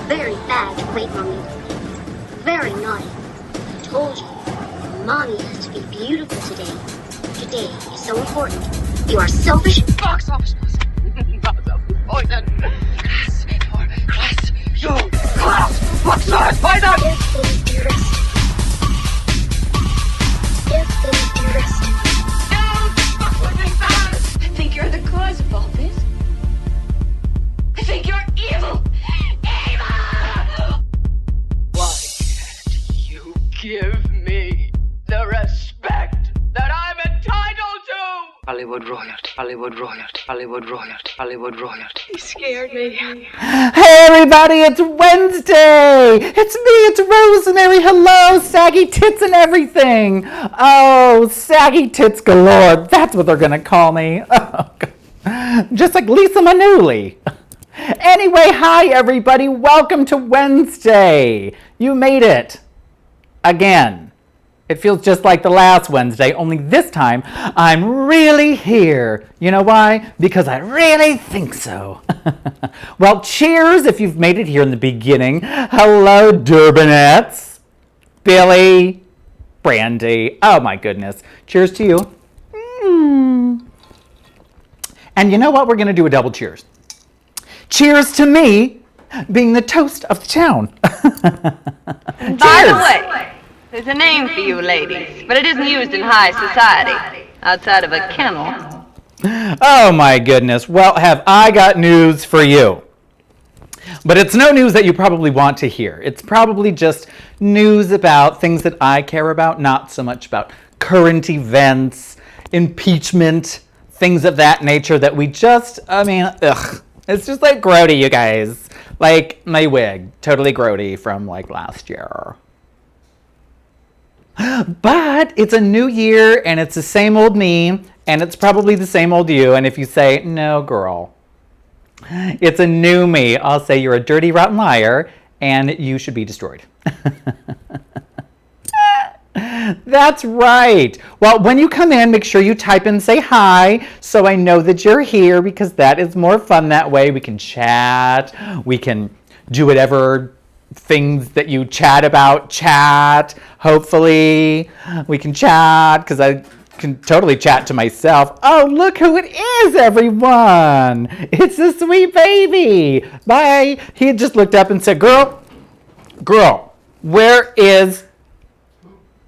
Very bad to wait, Mommy. Very naughty. I told you, Mommy has to be beautiful today. Today is so important. You are selfish. Box office poison. Poison. Class for class. You class. Box office poison. Yes, Lily Dearest. Yes, Lily Dearest. Don't fuck with me, fellas. I think you're the cause of all this. I think you're evil. Why can't you give me the respect that I'm entitled to? Hollywood royalty, Hollywood royalty, Hollywood royalty, Hollywood royalty. He scared me. Hey everybody, it's Wednesday! It's me, it's Rosemary. Hello, saggy tits and everything. Oh, saggy tits galore. That's what they're gonna call me. Oh, God. Just like Lisa Manuli. Anyway, hi everybody. Welcome to Wednesday. You made it. Again. It feels just like the last Wednesday, only this time I'm really here. You know why? Because I really think so. Well, cheers if you've made it here in the beginning. Hello, Durbanettes. Billy. Brandy. Oh my goodness. Cheers to you. And you know what? We're going to do a double cheers. Cheers to me being the toast of the town. By the way, there's a name for you ladies, but it isn't used in high society, outside of a kennel. Oh my goodness. Well, have I got news for you. But it's no news that you probably want to hear. It's probably just news about things that I care about, not so much about current events, impeachment, things of that nature that we just, ugh. It's just like grody, you guys. Like my wig, totally grody from like last year. But it's a new year and it's the same old me and it's probably the same old you. And if you say, no, girl, it's a new me, I'll say you're a dirty, rotten liar and you should be destroyed. That's right. Well, when you come in, make sure you type in say hi so I know that you're here because that is more fun that way. We can chat. We can do whatever things that you chat about, chat. Hopefully we can chat because I can totally chat to myself. Oh, look who it is, everyone. It's a sweet baby. Bye. He had just looked up and said, girl, where is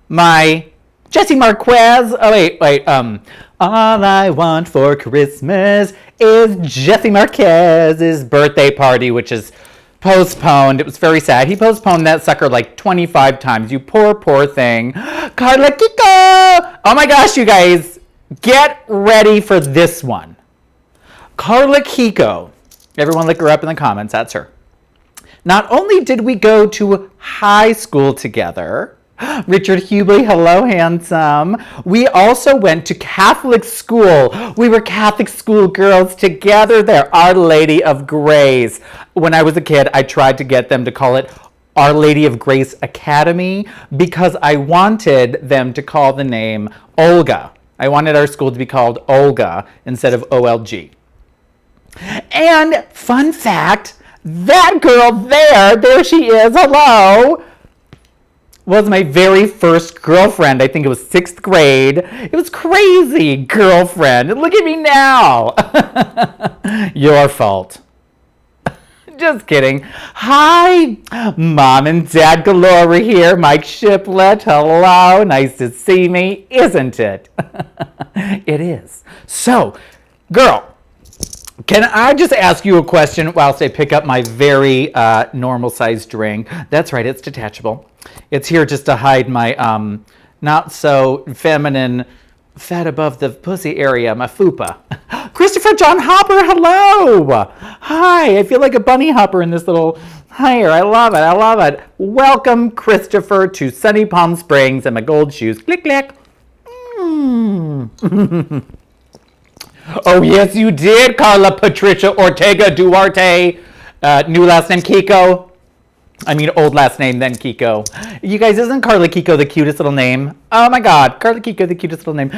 my Jesse Marquez? Oh, wait. All I want for Christmas is Jesse Marquez's birthday party, which is postponed. It was very sad. He postponed that sucker like 25 times. You poor thing. Carla Kiko! Oh my gosh, you guys. Get ready for this one. Carla Kiko. Everyone look her up in the comments. That's her. Not only did we go to high school together, Richard Hubley, hello, handsome. We also went to Catholic school. We were Catholic school girls together there. Our Lady of Grace. When I was a kid, I tried to get them to call it Our Lady of Grace Academy because I wanted them to call the name Olga. I wanted our school to be called Olga instead of OLG. And fun fact, that girl there she is, hello, was my very first girlfriend. I think it was 6th grade. It was crazy, girlfriend. Look at me now. Your fault. Just kidding. Hi, Mom and Dad galore here. Mike Shiplet. Hello. Nice to see me, isn't it? It is. So, girl, can I just ask you a question whilst I pick up my very normal-sized ring? That's right, it's detachable. It's here just to hide my not so feminine fat above the pussy area, my fupa. Christopher John Hopper, hello. Hi, I feel like a bunny hopper in this little hair. I love it, I love it. Welcome, Christopher, to sunny Palm Springs and my gold shoes. Click, click. Oh, yes, you did, Carla Patricia Ortega Duarte. New last name, Kiko. I mean, old last name, then Kiko. You guys, isn't Carla Kiko the cutest little name? Oh my God, Carla Kiko, the cutest little name.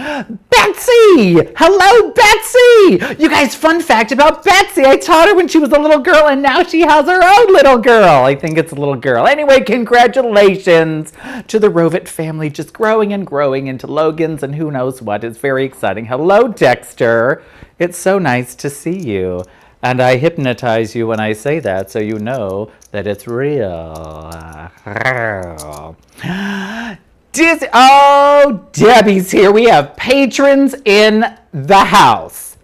Betsy! Hello, Betsy! You guys, fun fact about Betsy. I taught her when she was a little girl, and now she has her own little girl. I think it's a little girl. Anyway, congratulations to the Rovit family, just growing and growing into Logans and who knows what. It's very exciting. Hello, Dexter. It's so nice to see you. And I hypnotize you when I say that, so you know that it's real. Oh, Debbie's here. We have patrons in the house.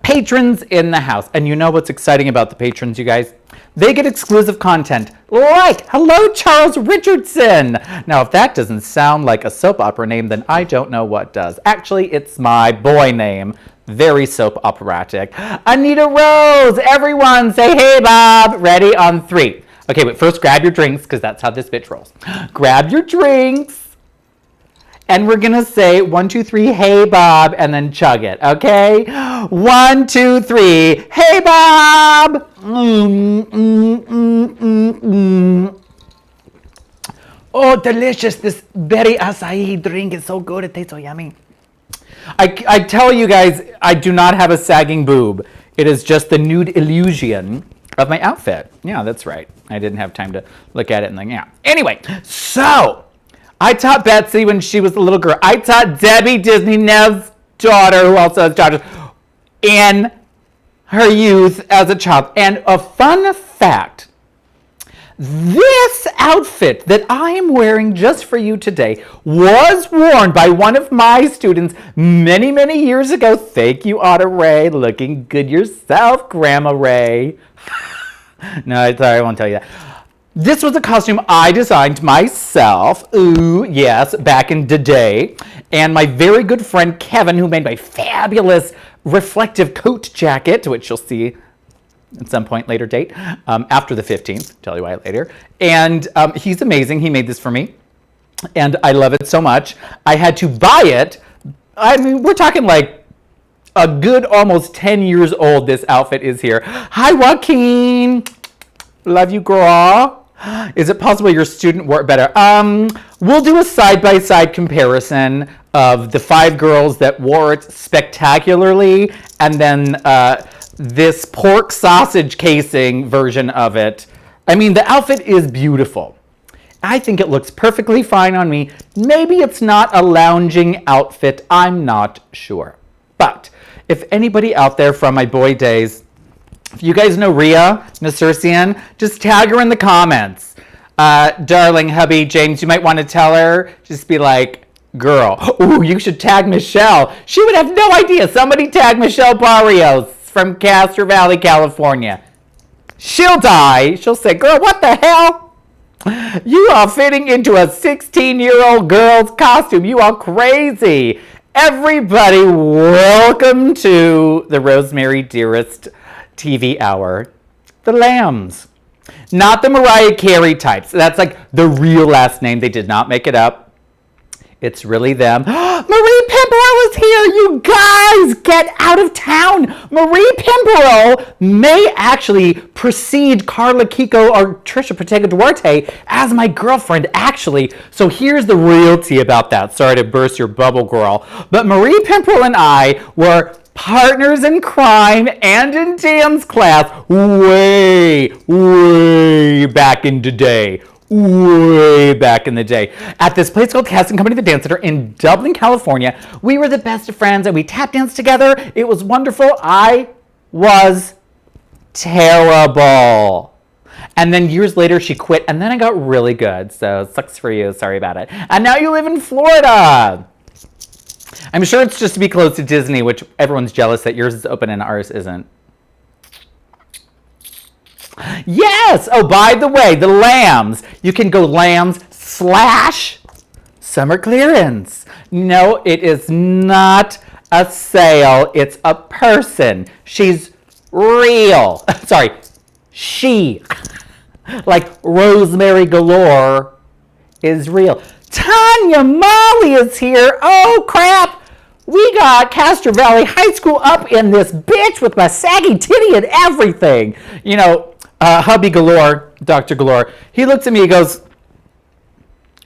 Patrons in the house. And you know what's exciting about the patrons, you guys? They get exclusive content like, hello, Charles Richardson. Now, if that doesn't sound like a soap opera name, then I don't know what does. Actually, it's my boy name. Very soap operatic. Anita Rose, everyone say hey, Bob. Ready on 3. Okay, but first grab your drinks because that's how this bitch rolls. Grab your drinks. And we're going to say 1, 2, 3, hey, Bob, and then chug it, okay? 1, 2, 3, hey, Bob. Oh, delicious. This berry acai drink is so good. It tastes so yummy. I tell you guys, I do not have a sagging boob. It is just the nude illusion of my outfit. Yeah, that's right. I didn't have time to look at it and then, yeah. Anyway, so I taught Betsy when she was a little girl. I taught Debbie Disney Nev's daughter, who also has daughters, in her youth as a child. And a fun fact, this outfit that I am wearing just for you today was worn by one of my students many, many years ago. Thank you, Otta Ray. Looking good yourself, Grandma Ray. No, sorry, I won't tell you that. This was a costume I designed myself. Ooh, yes, back in the day. And my very good friend Kevin, who made my fabulous reflective coat jacket, which you'll see at some point later date, after the 15th, tell you why later. And he's amazing. He made this for me. And I love it so much. I had to buy it. I mean, we're talking like a good almost 10 years old this outfit is here. Hi, Joaquin. Love you, girl. Is it possible your student wore it better? We'll do a side-by-side comparison of the 5 girls that wore it spectacularly and then this pork sausage casing version of it. I mean, the outfit is beautiful. I think it looks perfectly fine on me. Maybe it's not a lounging outfit. I'm not sure. But if anybody out there from my boy days, if you guys know Rhea Nasirsian, just tag her in the comments. Darling hubby James, you might want to tell her, just be like, girl, ooh, you should tag Michelle. She would have no idea. Somebody tag Michelle Barrios from Castro Valley, California. She'll die. She'll say, girl, what the hell? You are fitting into a 16-year-old girl's costume. You are crazy. Everybody, welcome to the Rosemary Dearest TV hour. The Lambs. Not the Mariah Carey types. That's like the real last name. They did not make it up. It's really them. Marie Pimpero is here, you guys! Get out of town! Marie Pimpero may actually precede Carla Kiko or Trisha Protega Duarte as my girlfriend, actually. So here's the realty about that. Sorry to burst your bubble, girl. But Marie Pimpero and I were partners in crime and in dance class way back in the day. Way back in the day at this place called Casting Company, the Dance Center in Dublin, California. We were the best of friends and we tap danced together. It was wonderful. I was terrible. And then years later, she quit, and then I got really good. So, sucks for you. Sorry about it. And now you live in Florida. I'm sure it's just to be close to Disney, which everyone's jealous that yours is open and ours isn't. Yes! Oh, by the way, the lambs. You can go lambs/summer clearance. No, it is not a sale. It's a person. She's real. Sorry, she. Like Rosemary Galore is real. Tanya Molly is here. Oh, crap. We got Castro Valley High School up in this bitch with my saggy titty and everything. You know, hubby Galore, Dr. Galore, he looks at me, he goes,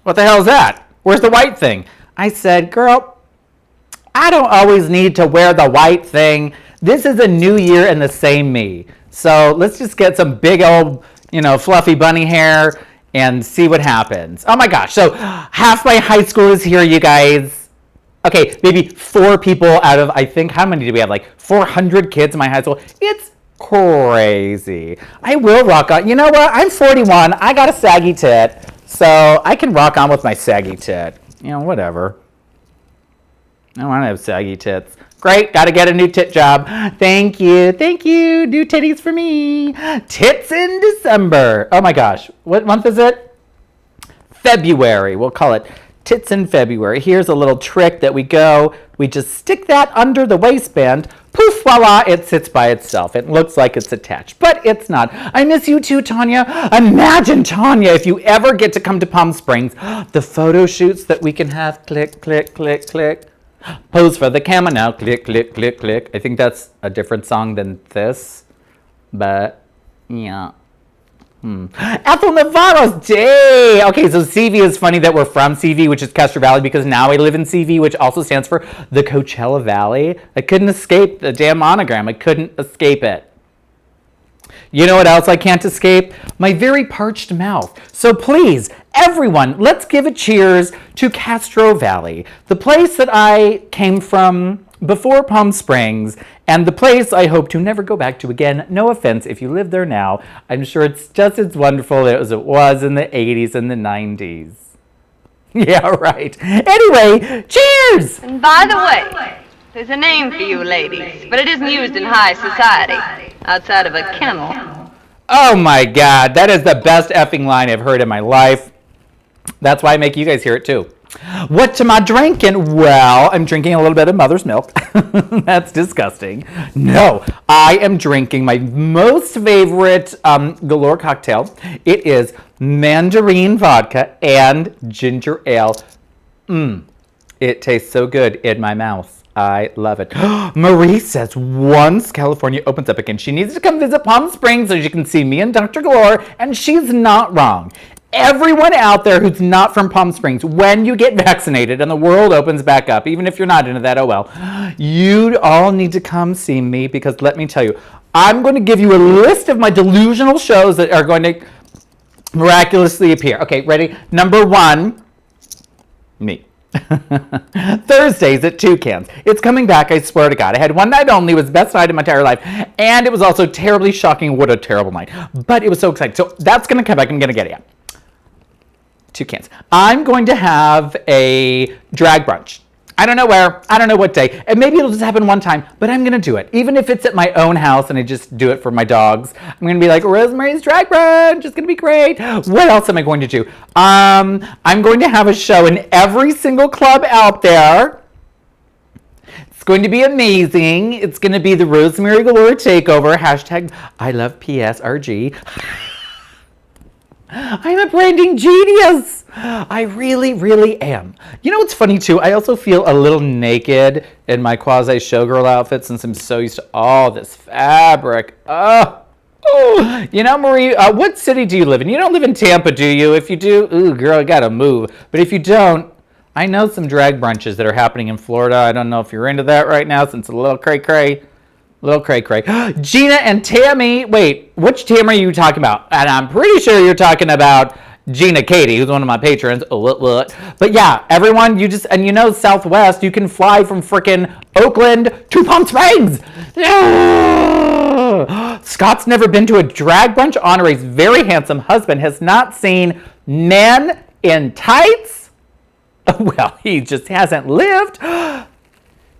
what the hell is that? Where's the white thing? I said, girl, I don't always need to wear the white thing. This is a new year and the same me. So let's just get some big old, fluffy bunny hair and see what happens. Oh my gosh. So half my high school is here, you guys. Okay, maybe 4 people out of, I think, how many do we have? Like 400 kids in my high school. It's crazy. I will rock on. You know what? I'm 41. I got a saggy tit. So I can rock on with my saggy tit. Whatever. I want to have saggy tits. Great, got to get a new tit job. Thank you. New titties for me. Tits in December. Oh my gosh. What month is it? February. We'll call it Tits in February. Here's a little trick that we just stick that under the waistband. Poof, voila, it sits by itself. It looks like it's attached, but it's not. I miss you too, Tanya. Imagine, Tanya, if you ever get to come to Palm Springs, the photo shoots that we can have. Click, click, click, click. Pose for the camera now. Click, click, click, click. I think that's a different song than this. But, yeah. Ethel Navarro's Day. Okay, so CV is funny that we're from CV, which is Castro Valley, because now I live in CV, which also stands for the Coachella Valley. I couldn't escape the damn monogram. I couldn't escape it. You know what else I can't escape? My very parched mouth. So please, everyone, let's give a cheers to Castro Valley, the place that I came from before Palm Springs, and the place I hope to never go back to again. No offense if you live there now. I'm sure it's just as wonderful as it was in the 80s and the 90s. Yeah, right. Anyway, cheers! And by the way, there's a name for you ladies, but it isn't used in high society, outside of a kennel. Oh my God, that is the best effing line I've heard in my life. That's why I make you guys hear it too. What am I drinking? Well, I'm drinking a little bit of mother's milk. That's disgusting. No, I am drinking my most favorite Galore cocktail. It is mandarin vodka and ginger ale. It tastes so good in my mouth. I love it. Marie says once California opens up again, she needs to come visit Palm Springs so she can see me and Dr. Galore, and she's not wrong. Everyone out there who's not from Palm Springs, when you get vaccinated and the world opens back up, even if you're not into that, oh well, you all need to come see me, because let me tell you, I'm going to give you a list of my delusional shows that are going to miraculously appear. Okay, ready? Number 1, me. Thursdays at Toucans. It's coming back, I swear to God. I had one night only. It was the best night of my entire life. And it was also terribly shocking. What a terrible night. But it was so exciting. So that's going to come back. I'm going to get it. Toucans. I'm going to have a drag brunch. I don't know where. I don't know what day. And maybe it'll just happen one time. But I'm going to do it. Even if it's at my own house and I just do it for my dogs. I'm going to be like, Rosemary's drag brunch. It's going to be great. What else am I going to do? I'm going to have a show in every single club out there. It's going to be amazing. It's going to be the Rosemary Galore Takeover. Hashtag I love PSRG. I'm a branding genius. I really, really am. You know what's funny too? I also feel a little naked in my quasi showgirl outfit since I'm so used to all this fabric. Oh, you know, Marie, what city do you live in? You don't live in Tampa, do you? If you do, ooh, girl, I gotta move. But if you don't, I know some drag brunches that are happening in Florida. I don't know if you're into that right now since it's a little cray-cray. Little cray-cray. Gina and Tammy. Wait, which Tam are you talking about? And I'm pretty sure you're talking about Gina Katie, who's one of my patrons. What? But yeah, everyone, and you know Southwest, you can fly from frickin' Oakland to Palm Springs. Scott's never been to a drag brunch. Honore's very handsome husband has not seen men in tights. Well, he just hasn't lived.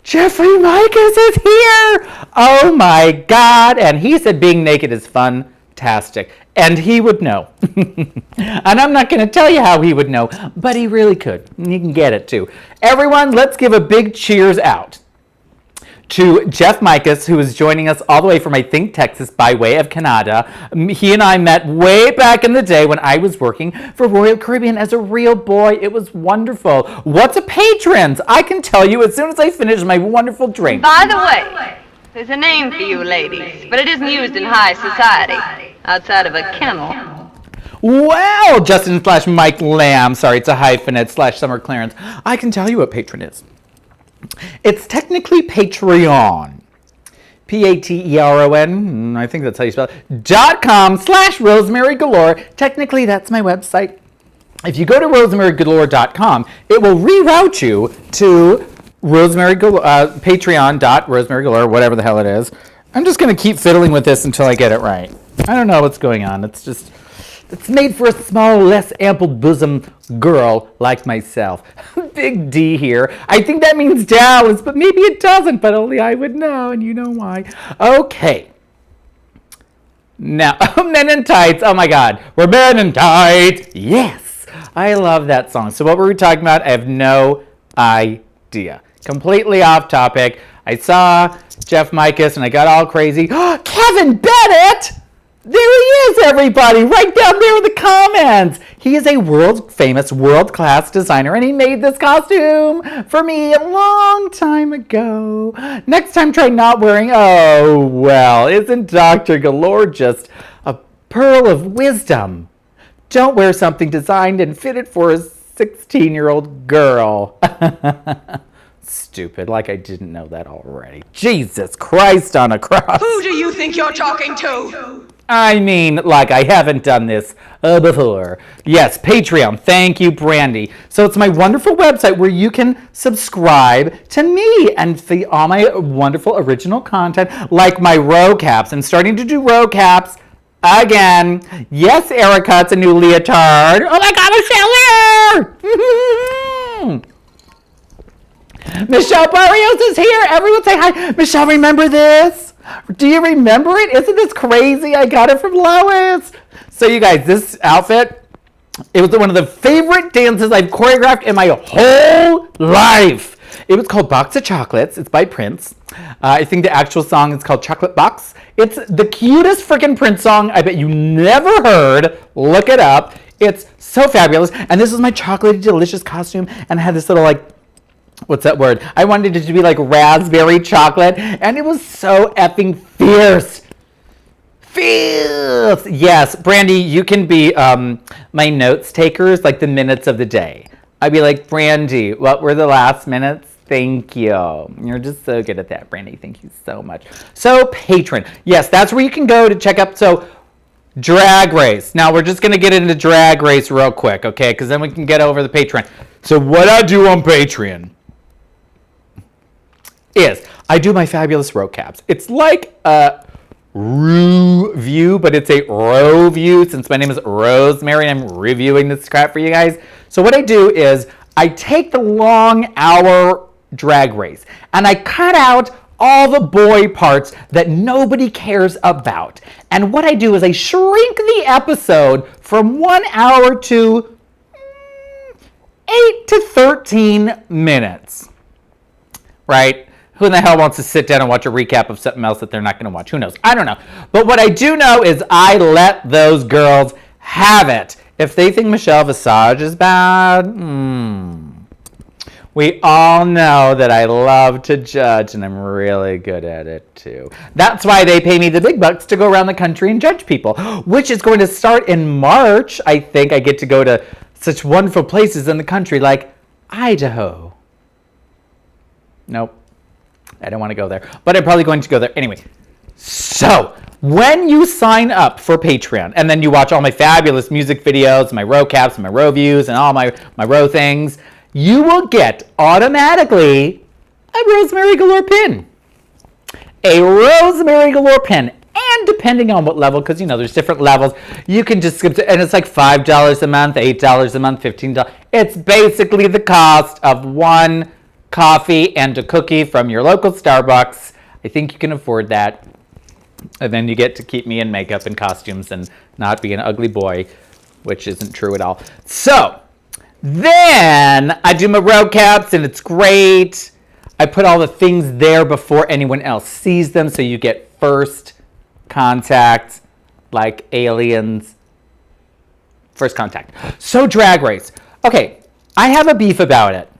Jeffrey Micus is here. Oh my God. And he said being naked is fantastic. And he would know. And I'm not going to tell you how he would know, but he really could. You can get it too. Everyone, let's give a big cheers out to Jeff Micus, who is joining us all the way from, I think, Texas by way of Canada. He and I met way back in the day when I was working for Royal Caribbean as a real boy. It was wonderful. What's a patrons? I can tell you as soon as I finish my wonderful drink. By the way, there's a name for you ladies, but it isn't used in high society, outside of a kennel. Well, Justin / Mike Lamb. Sorry, it's a hyphenate / summer clearance. I can tell you what patron is. It's technically Patreon. Patreon, I think that's how you spell it, .com/Rosemary Galore. Technically, that's my website. If you go to rosemarygalore.com, it will reroute you to Patreon.rosemarygalore, whatever the hell it is. I'm just going to keep fiddling with this until I get it right. I don't know what's going on. It's made for a small, less ample bosom girl like myself. Big D here. I think that means Dallas, but maybe it doesn't, but only I would know, and you know why. Okay. Now, Men in Tights. Oh my God. We're Men in Tights. Yes. I love that song. So what were we talking about? I have no idea. Completely off topic. I saw Jeff Micus and I got all crazy. Kevin Bennett! There he is, everybody, right down there in the comments. He is a world-famous, world-class designer, and he made this costume for me a long time ago. Next time, try not wearing... Oh, well, isn't Dr. Galore just a pearl of wisdom? Don't wear something designed and fitted for a 16-year-old girl. Stupid, like I didn't know that already. Jesus Christ on a cross. Who do you think you're talking to? I mean, like I haven't done this before. Yes, Patreon. Thank you, Brandy. So it's my wonderful website where you can subscribe to me and see all my wonderful original content, like my row caps. I'm starting to do row caps again. Yes, Erica, it's a new leotard. Oh my God, Michelle here! Michelle Barrios is here. Everyone say hi. Michelle, remember this? Do you remember it? Isn't this crazy? I got it from Lois. So you guys, this outfit, it was one of the favorite dances I've choreographed in my whole life. It was called Box of Chocolates. It's by Prince. I think the actual song is called Chocolate Box. It's the cutest freaking Prince song I bet you never heard. Look it up. It's so fabulous. And this is my chocolatey delicious costume. And I had this little what's that word? I wanted it to be like raspberry chocolate, and it was so effing fierce. Fierce! Yes, Brandy, you can be my notes takers, like the minutes of the day. I'd be like, Brandy, what were the last minutes? Thank you. You're just so good at that, Brandy. Thank you so much. So, Patron. Yes, that's where you can go to check out. So, Drag Race. Now, we're just going to get into Drag Race real quick, okay? Because then we can get over the Patreon. So, what I do on Patreon is I do my fabulous row caps. It's like a review, but it's a row view since my name is Rosemary and I'm reviewing this crap for you guys. So what I do is I take the long hour Drag Race and I cut out all the boy parts that nobody cares about. And what I do is I shrink the episode from 1 hour to 8 to 13 minutes, right? Who in the hell wants to sit down and watch a recap of something else that they're not going to watch? Who knows? I don't know. But what I do know is I let those girls have it. If they think Michelle Visage is bad, we all know that I love to judge, and I'm really good at it, too. That's why they pay me the big bucks to go around the country and judge people, which is going to start in March. I think I get to go to such wonderful places in the country like Idaho. Nope. I don't want to go there, but I'm probably going to go there anyway. So, when you sign up for Patreon, and then you watch all my fabulous music videos, my row caps, and my row views, and all my row things, you will get automatically a Rosemary Galore pin. A Rosemary Galore pin. And depending on what level, because, there's different levels, you can just skip to, and it's like $5 a month, $8 a month, $15. It's basically the cost of one coffee and a cookie from your local Starbucks. I think you can afford that. And then you get to keep me in makeup and costumes and not be an ugly boy, which isn't true at all. So then I do my road caps, and it's great. I put all the things there before anyone else sees them, so you get first contact, like aliens. First contact. So Drag Race. Okay, I have a beef about it.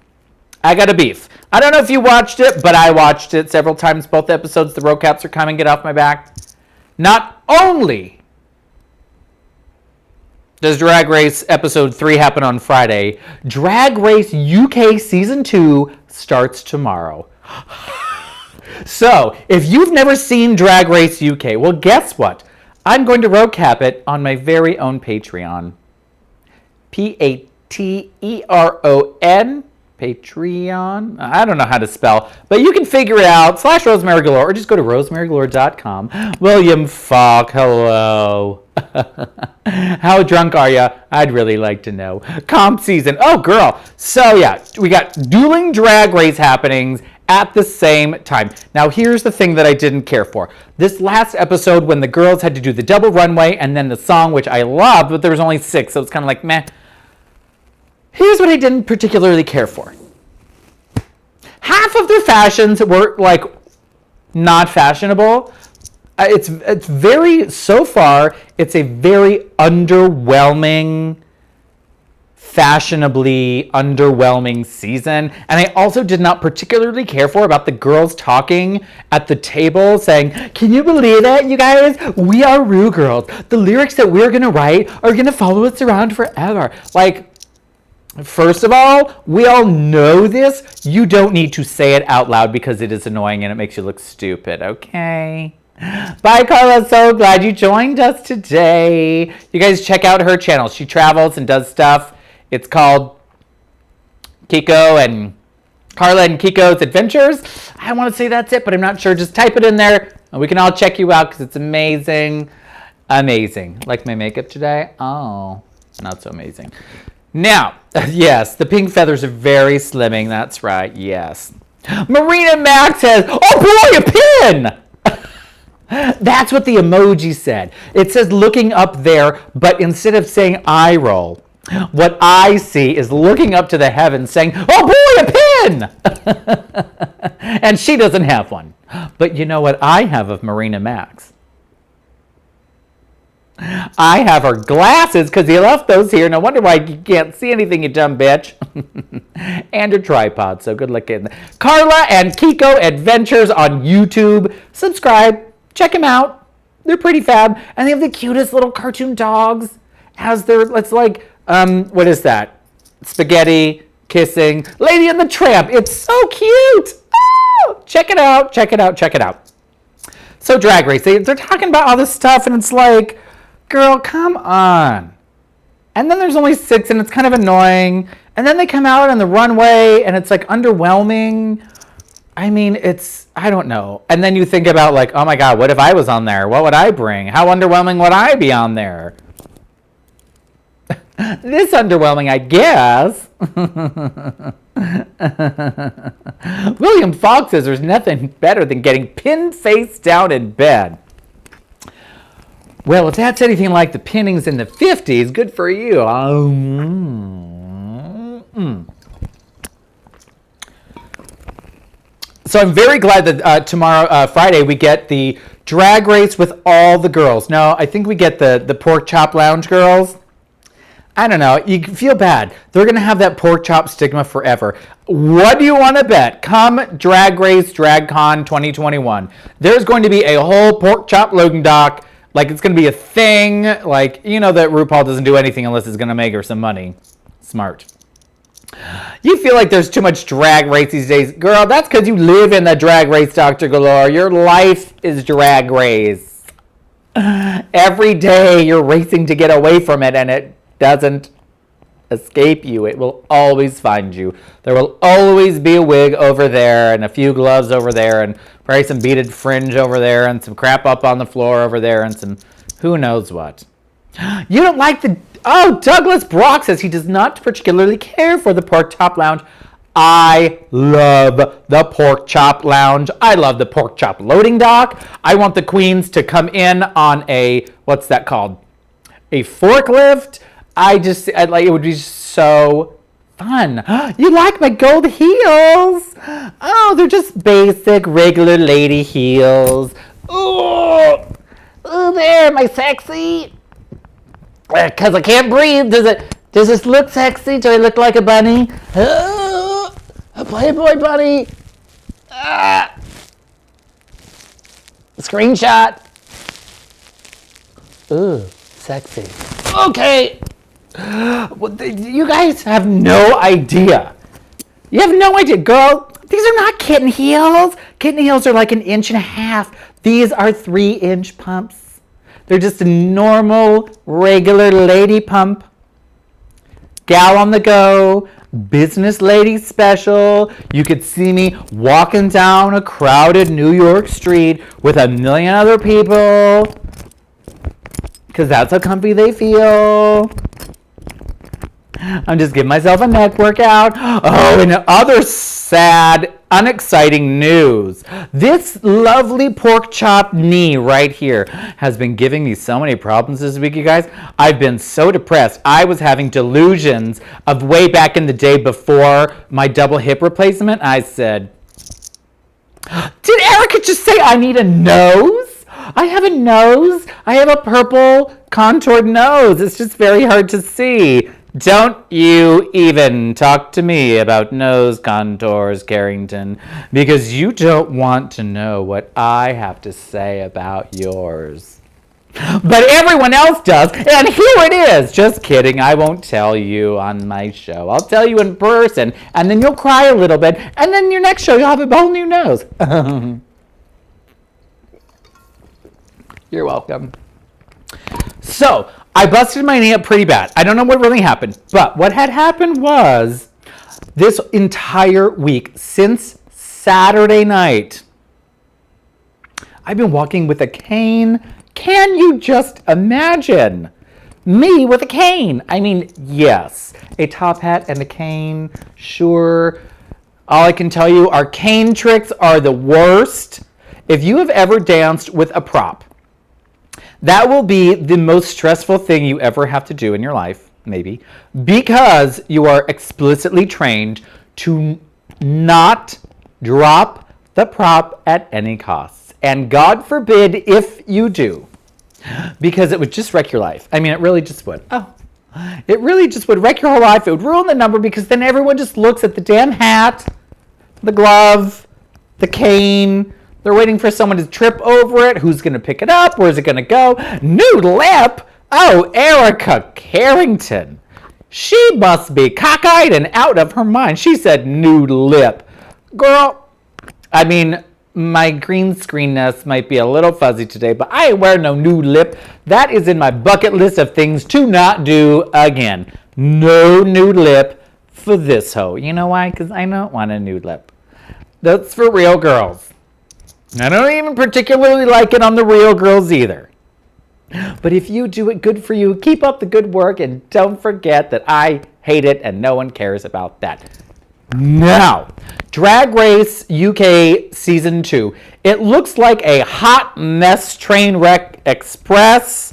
I got a beef. I don't know if you watched it, but I watched it several times. Both episodes, the road caps are coming. Get off my back. Not only does Drag Race episode 3 happen on Friday, Drag Race UK season 2 starts tomorrow. So, if you've never seen Drag Race UK, well, guess what? I'm going to road cap it on my very own Patreon. Patreon. Patreon. I don't know how to spell, but you can figure it out. /Rosemary Galore, or just go to rosemarygalore.com. William Falk, hello. How drunk are you? I'd really like to know. Comp season. Oh, girl. So, yeah, we got dueling Drag Race happenings at the same time. Now, here's the thing that I didn't care for. This last episode, when the girls had to do the double runway and then the song, which I loved, but there was only 6, so it's kind of like, meh. Here's what I didn't particularly care for. Half of their fashions were, like, not fashionable. It's very, so far, it's a very underwhelming, fashionably underwhelming season. And I also did not particularly care for about the girls talking at the table saying, can you believe it, you guys? We are Rue girls. The lyrics that we're going to write are going to follow us around forever. Like, first of all, we all know this. You don't need to say it out loud because it is annoying and it makes you look stupid, okay? Bye, Carla. So glad you joined us today. You guys check out her channel. She travels and does stuff. It's called Kiko and Carla and Kiko's Adventures. I want to say that's it, but I'm not sure. Just type it in there and we can all check you out because it's amazing. Amazing. Like my makeup today? Oh, not so amazing. Now, yes, the pink feathers are very slimming. That's right, yes. Marina Max says, oh boy, a pin! That's what the emoji said. It says looking up there, but instead of saying eye roll, what I see is looking up to the heavens saying, oh boy, a pin! And she doesn't have one. But you know what I have of Marina Max? I have her glasses because he left those here. No wonder why you can't see anything, you dumb bitch. And her tripod, so good looking. Carla and Kiko Adventures on YouTube. Subscribe. Check them out. They're pretty fab. And they have the cutest little cartoon dogs. It's like, what is that? Spaghetti, kissing, Lady and the Tramp. It's so cute. Oh, check it out. Check it out. Check it out. So Drag Race, they're talking about all this stuff and it's like, girl, come on. And then there's only 6 and it's kind of annoying. And then they come out on the runway and it's like underwhelming. I mean, I don't know. And then you think about like, oh my God, what if I was on there? What would I bring? How underwhelming would I be on there? This underwhelming, I guess. William Fox says there's nothing better than getting pinned face down in bed. Well, if that's anything like the pinnings in the 50s, good for you. So I'm very glad that tomorrow, Friday, we get the Drag Race with all the girls. No, I think we get the Pork Chop Lounge girls. I don't know. You feel bad. They're going to have that pork chop stigma forever. What do you want to bet? Come Drag Race DragCon 2021. There's going to be a whole pork chop loading dock. Like, it's going to be a thing. Like, you know that RuPaul doesn't do anything unless it's going to make her some money. Smart. You feel like there's too much drag race these days. Girl, that's because you live in the drag race, Dr. Galore. Your life is drag race. Every day you're racing to get away from it, and it doesn't escape you. It will always find you. There will always be a wig over there and a few gloves over there and probably some beaded fringe over there and some crap up on the floor over there and some who knows what. You don't like the... Oh, Douglas Brock says he does not particularly care for the Pork Chop Lounge. I love the Pork Chop Lounge. I love the Pork Chop loading dock. I want the queens to come in on a... What's that called? A forklift. I'd like it would be so fun. You like my gold heels? Oh, they're just basic, regular lady heels. Oh, there, am I sexy? Because I can't breathe. Does this look sexy? Do I look like a bunny? Oh, a Playboy bunny. Screenshot. Ooh, sexy. Okay. Well, you guys have no idea. You have no idea, girl. These are not kitten heels. Kitten heels are like 1.5 inches. These are 3-inch pumps. They're just a normal, regular lady pump. Gal on the go. Business lady special. You could see me walking down a crowded New York street with 1 million other people. Because that's how comfy they feel. I'm just giving myself a neck workout. Oh, and other sad, unexciting news. This lovely pork chop knee right here has been giving me so many problems this week, you guys. I've been so depressed. I was having delusions of way back in the day before my double hip replacement. I said, did Erica just say I need a nose? I have a nose. I have a purple contoured nose. It's just very hard to see. Don't you even talk to me about nose contours, Carrington, because you don't want to know what I have to say about yours. But everyone else does, and here it is. Just kidding, I won't tell you on my show. I'll tell you in person, and then you'll cry a little bit, and then your next show you'll have a whole new nose. You're welcome. So, I busted my knee up pretty bad. I don't know what really happened, but what had happened was this entire week, since Saturday night, I've been walking with a cane. Can you just imagine me with a cane? I mean, yes, a top hat and a cane, sure. All I can tell you, our cane tricks are the worst. If you have ever danced with a prop, that will be the most stressful thing you ever have to do in your life, maybe, because you are explicitly trained to not drop the prop at any cost. And God forbid if you do, because it would just wreck your life. I mean, it really just would. Oh, it really just would wreck your whole life. It would ruin the number because then everyone just looks at the damn hat, the glove, the cane. They're waiting for someone to trip over it. Who's going to pick it up? Where's it going to go? Nude lip? Oh, Erica Carrington. She must be cockeyed and out of her mind. She said nude lip. Girl, I mean, my green screenness might be a little fuzzy today, but I ain't wear no nude lip. That is in my bucket list of things to not do again. No nude lip for this hoe. You know why? Because I don't want a nude lip. That's for real girls. I don't even particularly like it on the real girls either. But if you do it, good for you. Keep up the good work and don't forget that I hate it and no one cares about that. Now, Drag Race UK Season 2. It looks like a hot mess train wreck express,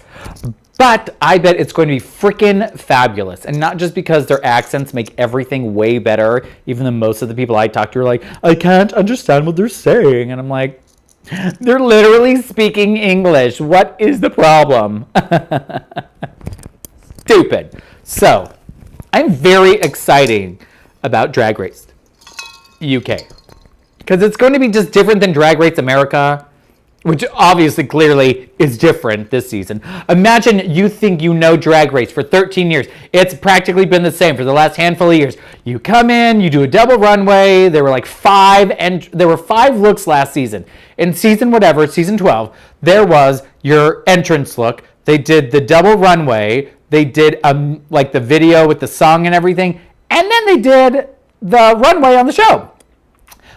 but I bet it's going to be freaking fabulous. And not just because their accents make everything way better, even though most of the people I talk to are like, I can't understand what they're saying. And I'm like, they're literally speaking English. What is the problem? Stupid. So, I'm very excited about Drag Race UK. Because it's going to be just different than Drag Race America, which obviously clearly is different this season. Imagine you think you know Drag Race for 13 years. It's practically been the same for the last handful of years. You come in, you do a double runway. There were like 5 looks last season. In season 12, there was your entrance look. They did the double runway. They did like the video with the song and everything. And then they did the runway on the show.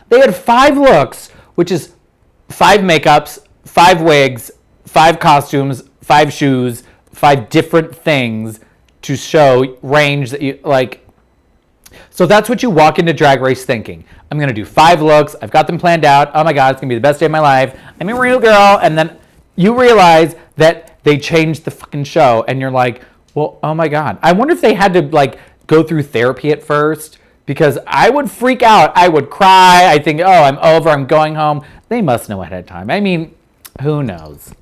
They had 5 looks, which is 5 makeups, 5 wigs, 5 costumes, 5 shoes, 5 different things to show range that you like. So that's what you walk into Drag Race thinking. I'm going to do 5 looks. I've got them planned out. Oh my God, it's going to be the best day of my life. I'm a real girl. And then you realize that they changed the fucking show. And you're like, well, oh my God. I wonder if they had to like go through therapy at first, because I would freak out. I would cry. I think, oh, I'm over. I'm going home. They must know ahead of time. I mean, who knows?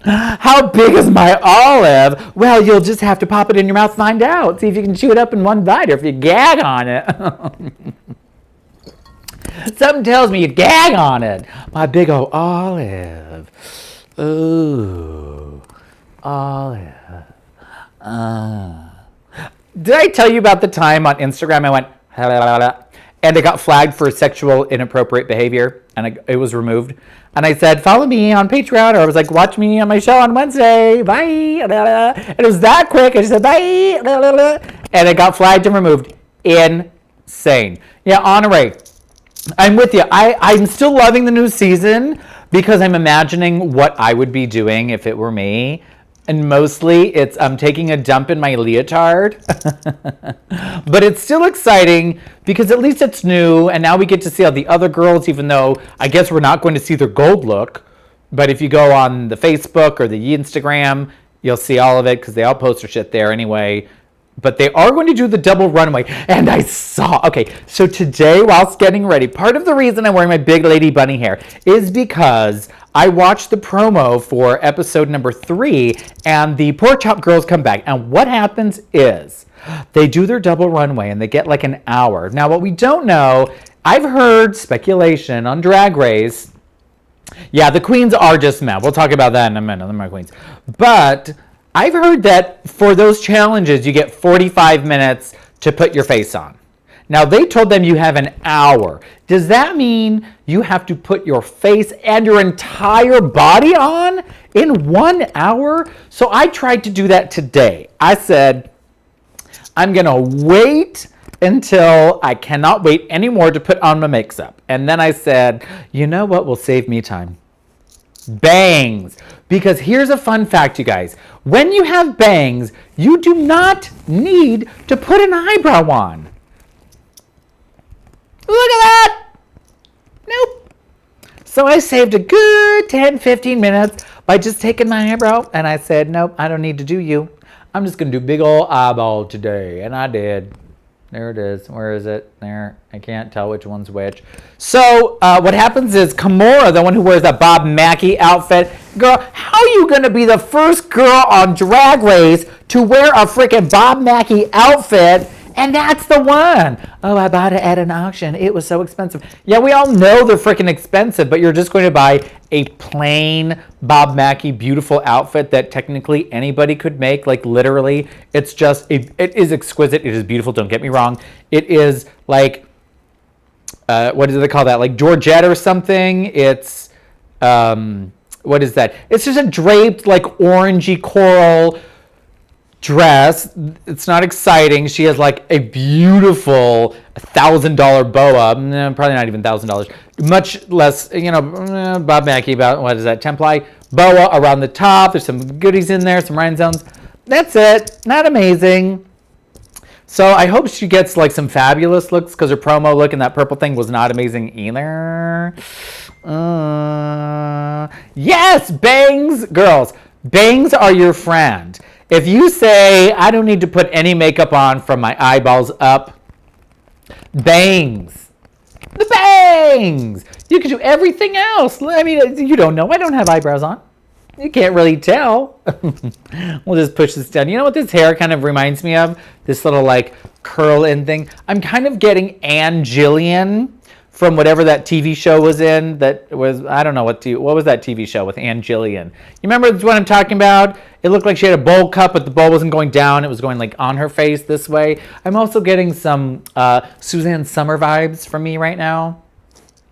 How big is my olive? Well, you'll just have to pop it in your mouth, find out. See if you can chew it up in one bite, or if you gag on it. Something tells me you gag on it. My big old olive. Ooh, olive. Did I tell you about the time on Instagram I went, and it got flagged for sexual inappropriate behavior, and it was removed? And I said, follow me on Patreon, or I was like, watch me on my show on Wednesday, bye. And it was that quick. I just said, bye. And it got flagged and removed. Insane. Yeah, Honoré, I'm with you. I'm still loving the new season because I'm imagining what I would be doing if it were me. And mostly I'm taking a dump in my leotard. But it's still exciting because at least it's new. And now we get to see all the other girls, even though I guess we're not going to see their gold look. But if you go on the Facebook or the Instagram, you'll see all of it because they all post their shit there anyway. But they are going to do the double runway. And I saw, okay, so today whilst getting ready, part of the reason I'm wearing my big lady bunny hair is because I watched the promo for episode number 3 and the Pork Chop girls come back. And what happens is they do their double runway and they get like an hour. Now, what we don't know, I've heard speculation on Drag Race. Yeah, the queens are just men. We'll talk about that in a minute. They're my queens. But I've heard that for those challenges, you get 45 minutes to put your face on. Now, they told them you have an hour. Does that mean you have to put your face and your entire body on in 1 hour? So I tried to do that today. I said, I'm going to wait until I cannot wait anymore to put on my makeup. And then I said, you know what will save me time? Bangs. Because here's a fun fact, you guys. When you have bangs, you do not need to put an eyebrow on. Look at that. Nope. So I saved a good 10-15 minutes by just taking my eyebrow, and I said, nope, I don't need to do you. I'm just going to do big old eyeball today. And I did. There it is. Where is it? There. I can't tell which one's which. So what happens is Kimora, the one who wears that Bob Mackie outfit, girl, how are you going to be the first girl on Drag Race to wear a freaking Bob Mackie outfit? And that's the one. Oh, I bought it at an auction. It was so expensive. Yeah, we all know they're freaking expensive, but you're just going to buy a plain Bob Mackie beautiful outfit that technically anybody could make. Like literally, it's just, it is exquisite. It is beautiful. Don't get me wrong. It is like, what do they call that? Like Georgette or something. It's, what is that? It's just a draped like orangey coral dress. It's not exciting. She has like a beautiful $1,000 boa. Probably not even $1,000. Much less, you know, Bob Mackie, about, what is that, 10-ply boa around the top. There's some goodies in there, some rhinestones. That's it. Not amazing. So I hope she gets like some fabulous looks because her promo look and that purple thing was not amazing either. Yes, bangs, girls. Bangs are your friend. If you say, I don't need to put any makeup on from my eyeballs up, bangs. The bangs. You can do everything else. I mean, you don't know. I don't have eyebrows on. You can't really tell. We'll just push this down. You know what this hair kind of reminds me of? This little like curl in thing. I'm kind of getting Ann Jillian from whatever that TV show was in. That was, I don't know what was that TV show with Ann Jillian. You remember what I'm talking about? It looked like she had a bowl cup, but the bowl wasn't going down. It was going like on her face this way. I'm also getting some Suzanne Summer vibes from me right now.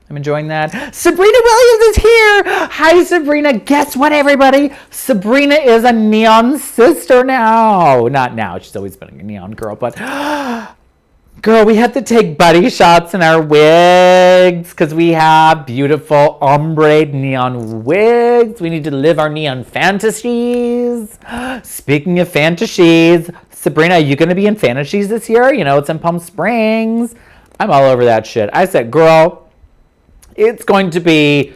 I'm enjoying that. Sabrina Williams is here. Hi, Sabrina. Guess what, everybody? Sabrina is a neon sister now. Not now. She's always been a neon girl, but girl, we have to take buddy shots in our wigs because we have beautiful ombre neon wigs. We need to live our neon fantasies. Speaking of fantasies, Sabrina, are you going to be in fantasies this year? You know, it's in Palm Springs. I'm all over that shit. I said, girl, it's going to be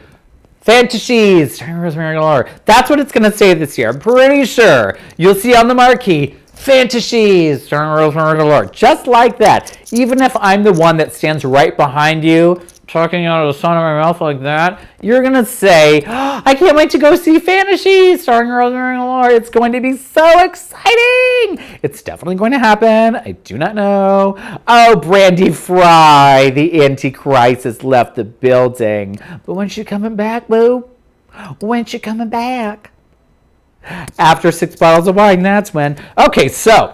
fantasies. That's what it's going to say this year. I'm pretty sure you'll see on the marquee, fantasies. Just like that. Even if I'm the one that stands right behind you, talking out of the side of my mouth like that, you're going to say, oh, I can't wait to go see Fantasies starring Rosemary Dearest. It's going to be so exciting. It's definitely going to happen. I do not know. Oh, Brandy Fry, the Antichrist, has left the building. But when's she coming back, boo? When's she coming back? After 6 bottles of wine, that's when. Okay, so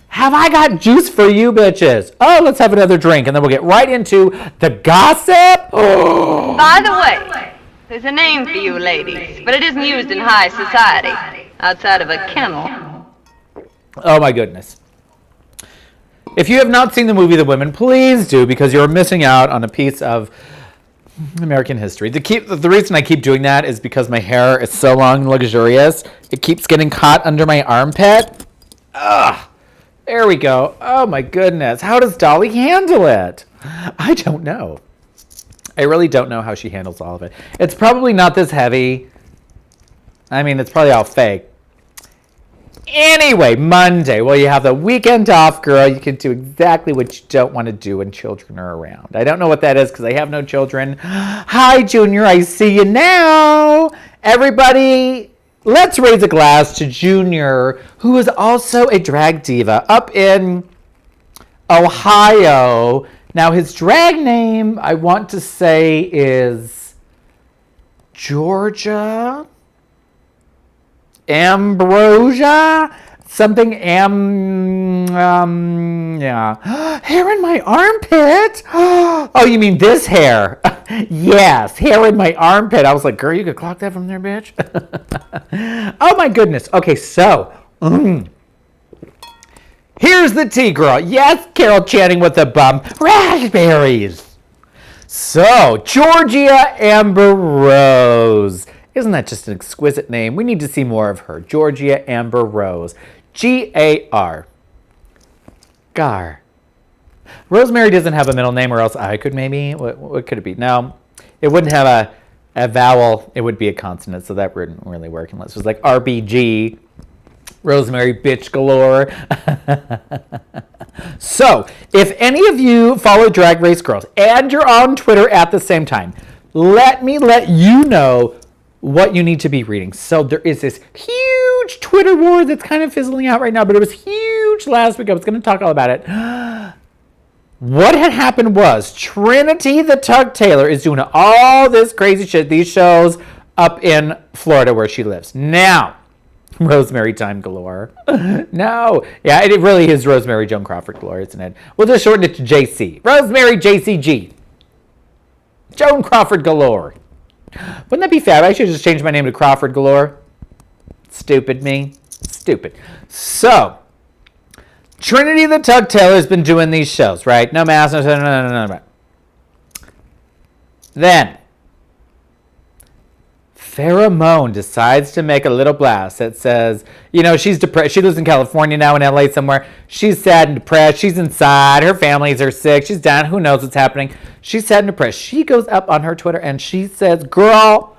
have I got juice for you bitches? Oh, let's have another drink, and then we'll get right into the gossip. Oh. By the way, there's a name for you ladies, but it isn't used in high society, outside of a kennel. Oh my goodness. If you have not seen the movie The Women, please do, because you're missing out on a piece of American history. The reason I keep doing that is because my hair is so long and luxurious, it keeps getting caught under my armpit. Ugh. There we go. Oh my goodness. How does Dolly handle it? I don't know. I really don't know how she handles all of it. It's probably not this heavy. I mean, it's probably all fake. Anyway, Monday. Well, you have the weekend off, girl. You can do exactly what you don't want to do when children are around. I don't know what that is because I have no children. Hi, Junior. I see you now. Everybody, let's raise a glass to Junior, who is also a drag diva up in Ohio. Now, his drag name, I want to say, is Georgia Ambrosia? Something yeah. Hair in my armpit? Oh, you mean this hair? Yes, hair in my armpit. I was like, girl, you could clock that from there, bitch. Oh my goodness. Okay, so here's the tea, girl. Yes, Carol Channing with the bum. Raspberries. So, Georgia Amber Rose. Isn't that just an exquisite name? We need to see more of her. Georgia Amber Rose. G-A-R. Gar. Rosemary doesn't have a middle name, or else I could maybe. What could it be? No, it wouldn't have a vowel. It would be a consonant, so that wouldn't really work unless it was like RBG. Rosemary bitch galore. So, if any of you follow Drag Race Girls and you're on Twitter at the same time, let me let you know what you need to be reading. So there is this huge Twitter war that's kind of fizzling out right now, but it was huge last week. I was going to talk all about it. What had happened was Trinity the Tug Taylor is doing all this crazy shit, these shows up in Florida where she lives. Now, Rosemary time galore. No. Yeah, it really is Rosemary Joan Crawford galore, isn't it? We'll just shorten it to JC. Rosemary JCG. Joan Crawford galore. Wouldn't that be fab? I should just change my name to Crawford galore. Stupid me. Stupid. So, Trinity the Tug Taylor has been doing these shows, right? No mask, no. Then, Pheromone decides to make a little blast that says, you know, she's depressed. She lives in California now, in LA somewhere. She's sad and depressed. She's inside. Her families are sick. She's down. Who knows what's happening? She's sad and depressed. She goes up on her Twitter and she says, girl,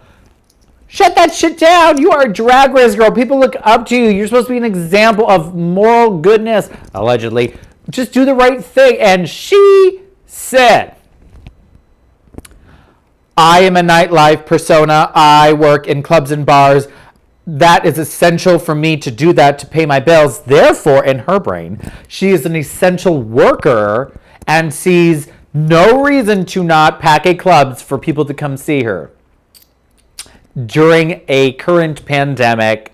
shut that shit down. You are a drag race girl. People look up to you. You're supposed to be an example of moral goodness, allegedly. Just do the right thing. And she said, I am a nightlife persona. I work in clubs and bars. That is essential for me to do that to pay my bills. Therefore, in her brain, she is an essential worker and sees no reason to not pack a clubs for people to come see her. During a current pandemic,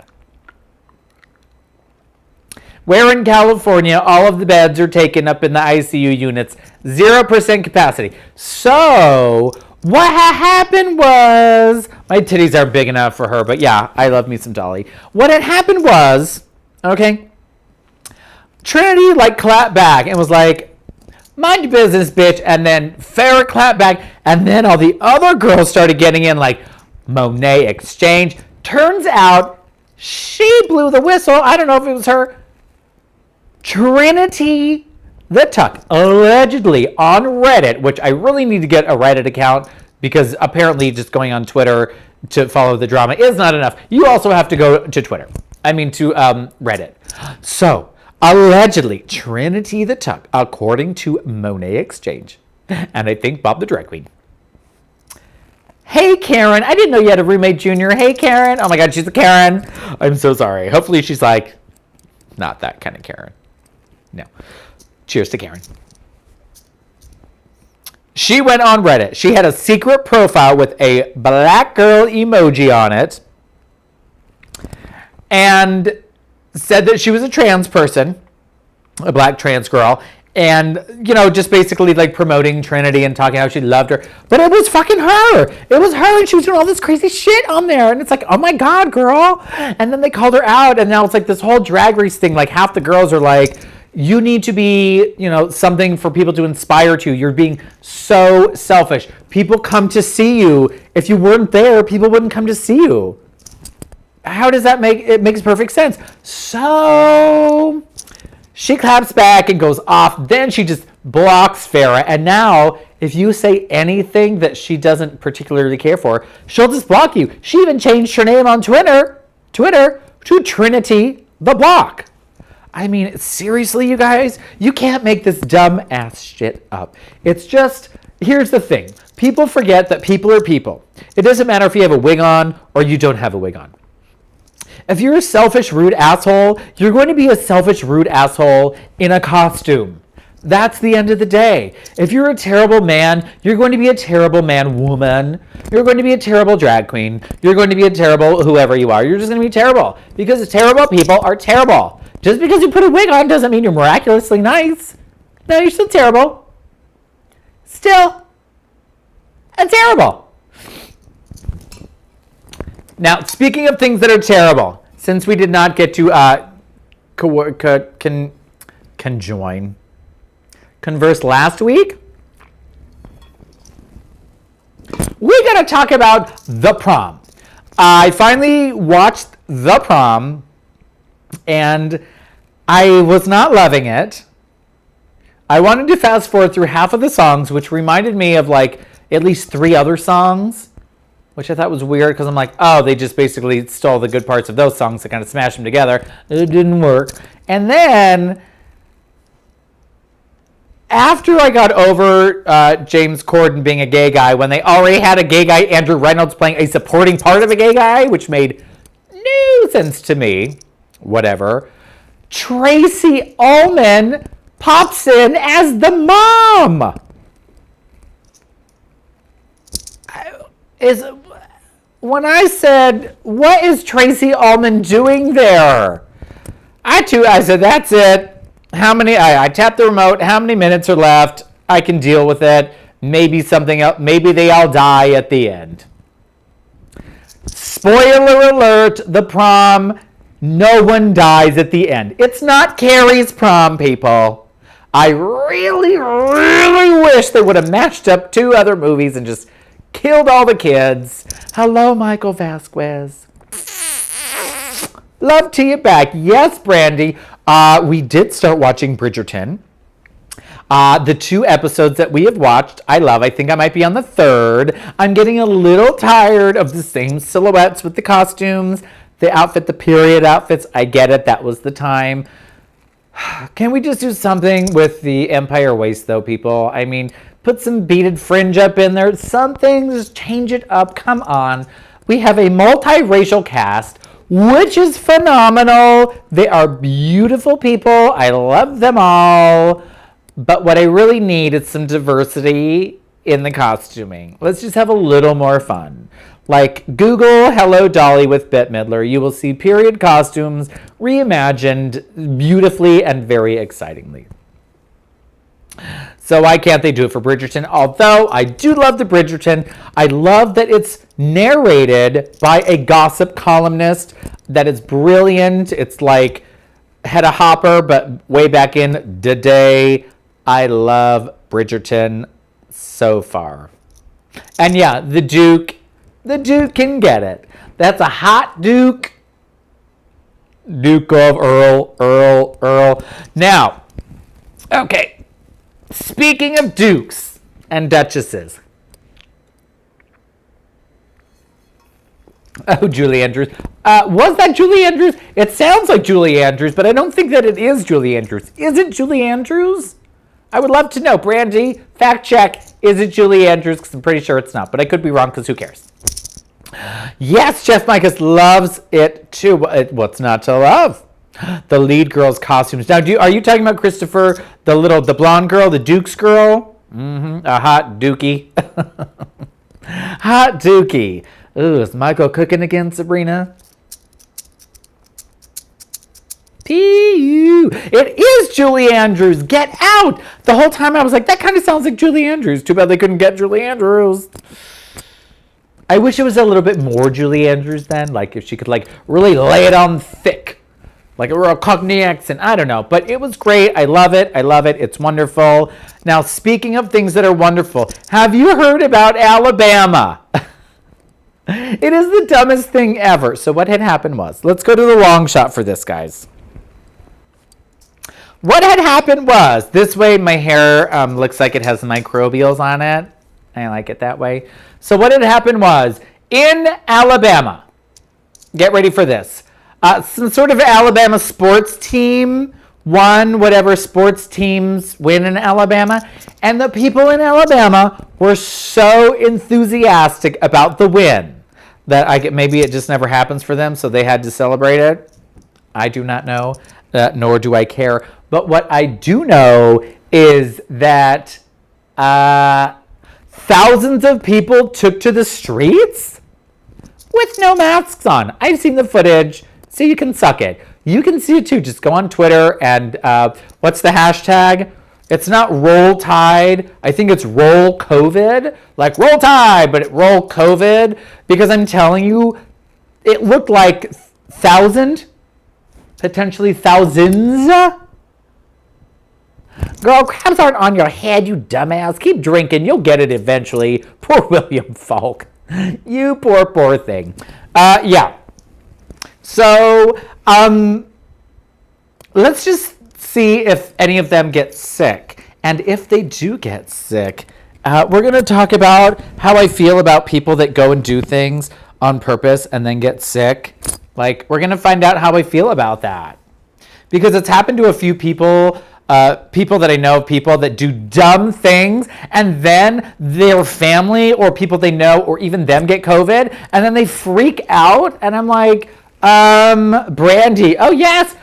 where in California, all of the beds are taken up in the ICU units, 0% capacity. So, what happened was, my titties are big enough for her, but yeah, I love me some Dolly. What had happened was, okay, Trinity like clapped back and was like, mind your business, bitch. And then Farrah clapped back, and then all the other girls started getting in like Monet Exchange. Turns out she blew the whistle. I don't know if it was her. Trinity the Tuck, allegedly on Reddit, which I really need to get a Reddit account because apparently just going on Twitter to follow the drama is not enough. You also have to go to Twitter. I mean to Reddit. So, allegedly, Trinity the Tuck, according to Monet Exchange, and I think Bob the Drag Queen. Hey, Karen. I didn't know you had a roommate, Junior. Hey, Karen. Oh my God, she's a Karen. I'm so sorry. Hopefully she's like, not that kind of Karen. No. Cheers to Karen. She went on Reddit. She had a secret profile with a black girl emoji on it and said that she was a trans person, a black trans girl, and, you know, just basically like promoting Trinity and talking how she loved her. But it was fucking her. It was her, and she was doing all this crazy shit on there. And it's like, oh my God, girl. And then they called her out, and now it's like this whole drag race thing. Like half the girls are like, you need to be, you know, something for people to inspire to. You're being so selfish. People come to see you. If you weren't there, people wouldn't come to see you. How does that make, it makes perfect sense. So she claps back and goes off. Then she just blocks Farrah. And now if you say anything that she doesn't particularly care for, she'll just block you. She even changed her name on Twitter to Trinity the Block. I mean, seriously, you guys, you can't make this dumb ass shit up. It's just, here's the thing. People forget that people are people. It doesn't matter if you have a wig on or you don't have a wig on. If you're a selfish, rude asshole, you're going to be a selfish, rude asshole in a costume. That's the end of the day. If you're a terrible man, you're going to be a terrible man, woman. You're going to be a terrible drag queen. You're going to be a terrible whoever you are. You're just going to be terrible because terrible people are terrible. Just because you put a wig on doesn't mean you're miraculously nice. No, you're still terrible. Still terrible. Now, speaking of things that are terrible, since we did not get to converse last week, we got to talk about The Prom. I finally watched The Prom, and I was not loving it. I wanted to fast forward through half of the songs, which reminded me of like at least 3 other songs, which I thought was weird because I'm like, oh, they just basically stole the good parts of those songs and kind of smashed them together. It didn't work. And then after I got over James Corden being a gay guy, when they already had a gay guy, Andrew Reynolds, playing a supporting part of a gay guy, which made no sense to me, whatever, Tracy Ullman pops in as the mom. When I said, what is Tracy Ullman doing there? I said, that's it. I tapped the remote. How many minutes are left? I can deal with it. Maybe something else. Maybe they all die at the end. Spoiler alert, The Prom, no one dies at the end. It's not Carrie's prom, people. I really, really wish they would have matched up 2 other movies and just killed all the kids. Hello, Michael Vasquez. Love to you back. Yes, Brandy. We did start watching Bridgerton. The 2 episodes that we have watched, I love. I think I might be on the 3rd. I'm getting a little tired of the same silhouettes with the costumes, the outfit, the period outfits. I get it. That was the time. Can we just do something with the Empire waist, though, people? I mean, put some beaded fringe up in there. Something, just change it up. Come on. We have a multiracial cast, which is phenomenal. They are beautiful people. I love them all. But what I really need is some diversity in the costuming. Let's just have a little more fun. Like, Google Hello Dolly with Bette Midler. You will see period costumes reimagined beautifully and very excitingly. So why can't they do it for Bridgerton? Although I do love the Bridgerton. I love that it's narrated by a gossip columnist, that it's brilliant. It's like Hedda Hopper, but way back in the day. I love Bridgerton so far. And yeah, the Duke can get it. That's a hot Duke. Duke of Earl. Now, okay. Speaking of dukes and duchesses. Oh, Julie Andrews. Was that Julie Andrews? It sounds like Julie Andrews, but I don't think that it is Julie Andrews. Is it Julie Andrews? I would love to know. Brandy, fact check. Is it Julie Andrews? Because I'm pretty sure it's not, but I could be wrong because who cares? Yes, Jeff Micus loves it too. What's not to love? The lead girl's costumes. Now, are you talking about Christopher, the blonde girl, the Duke's girl? A hot Dookie. Hot Dookie. Ooh, is Michael cooking again, Sabrina? P.U. It is Julie Andrews. Get out! The whole time I was like, that kind of sounds like Julie Andrews. Too bad they couldn't get Julie Andrews. I wish it was a little bit more Julie Andrews then. Like if she could like really lay it on thick. Like a real Cockney accent. I don't know. But it was great. I love it. It's wonderful. Now, speaking of things that are wonderful, have you heard about Alabama? It is the dumbest thing ever. So what had happened was, let's go to the long shot for this, guys. What had happened was, this way my hair looks like it has microbials on it. I like it that way. So what had happened was, in Alabama, get ready for this. Some sort of Alabama sports team won whatever sports teams win in Alabama. And the people in Alabama were so enthusiastic about the win that maybe it just never happens for them, so they had to celebrate it. I do not know, nor do I care. But what I do know is that thousands of people took to the streets with no masks on. I've seen the footage. So you can suck it. You can see it too. Just go on Twitter and what's the hashtag? It's not Roll Tide. I think it's Roll COVID. Like Roll Tide, but Roll COVID. Because I'm telling you, it looked like potentially thousands. Girl, crabs aren't on your head, you dumbass. Keep drinking. You'll get it eventually. Poor William Falk. You poor thing. Yeah. So, let's just see if any of them get sick. And if they do get sick, we're going to talk about how I feel about people that go and do things on purpose and then get sick. Like, we're going to find out how I feel about that. Because it's happened to a few people, people that I know, people that do dumb things, and then their family or people they know or even them get COVID, and then they freak out, and I'm like... Brandy. Oh, yes.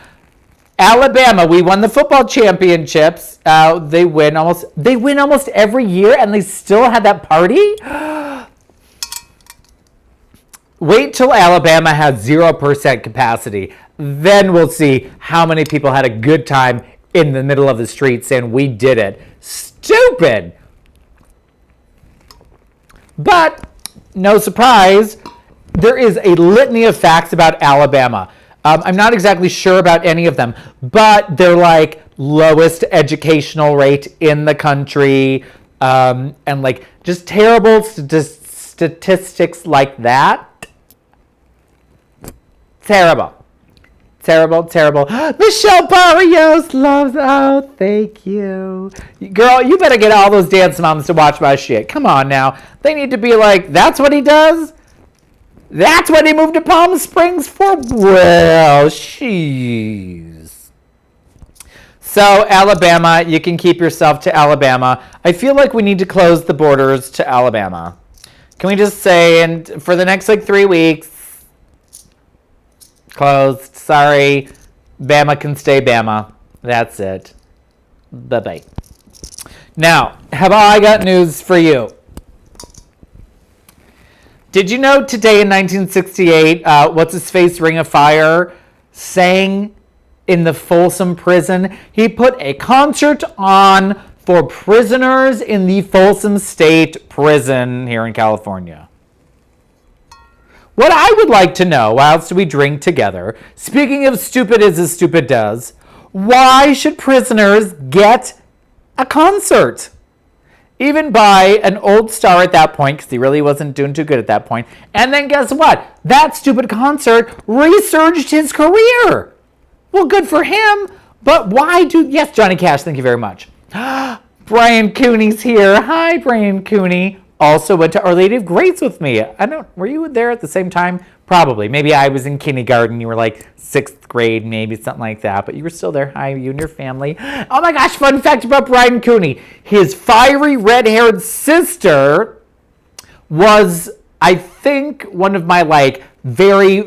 Alabama. We won the football championships. They win almost every year, and they still had that party. Wait till Alabama has 0% capacity. Then we'll see how many people had a good time in the middle of the street saying we did it. Stupid. But no surprise. There is a litany of facts about Alabama. I'm not exactly sure about any of them, but they're like lowest educational rate in the country, and like just terrible statistics like that. Terrible. Michelle Barrios loves, oh, thank you. Girl, you better get all those dance moms to watch my shit. Come on now. They need to be like, that's what he does? That's what he moved to Palm Springs for? Well, jeez. So, Alabama, you can keep yourself to Alabama. I feel like we need to close the borders to Alabama. Can we just say, and for the next, 3 weeks, closed. Sorry. Bama can stay Bama. That's it. Bye-bye. Now, have I got news for you? Did you know today in 1968, what's-his-face, Ring of Fire, sang in the Folsom prison? He put a concert on for prisoners in the Folsom State Prison here in California. What I would like to know, whilst we drink together, speaking of stupid as stupid does, why should prisoners get a concert? Even by an old star at that point, because he really wasn't doing too good at that point. And then guess what? That stupid concert resurged his career. Well, good for him, but why do... Yes, Johnny Cash, thank you very much. Brian Cooney's here. Hi, Brian Cooney. Also went to Our Lady of Grace with me. Were you there at the same time? Probably. Maybe I was in kindergarten. You were like 6th grade, maybe something like that. But you were still there. Hi, you and your family. Oh my gosh, fun fact about Brian Cooney. His fiery red-haired sister was, I think, one of my very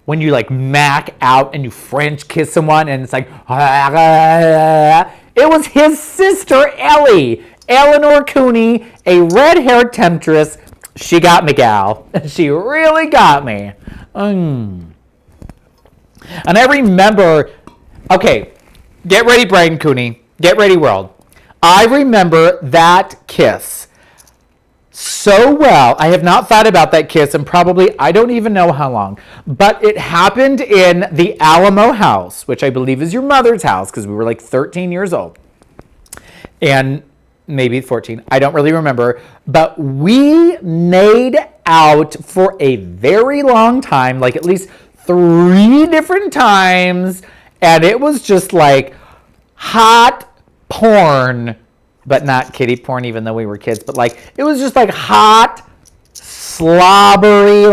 when you mac out and you French kiss someone and it's like, it was his sister Ellie. Eleanor Cooney, a red-haired temptress. She got me, gal. She really got me. And I remember, okay, get ready, Brian Cooney. Get ready, world. I remember that kiss so well. I have not thought about that kiss in probably, I don't even know how long. But it happened in the Alamo house, which I believe is your mother's house, because we were 13 years old. And maybe 14, I don't really remember, but we made out for a very long time, at least 3 different times, and it was just hot porn, but not kiddie porn, even though we were kids, but it was just hot, slobbery,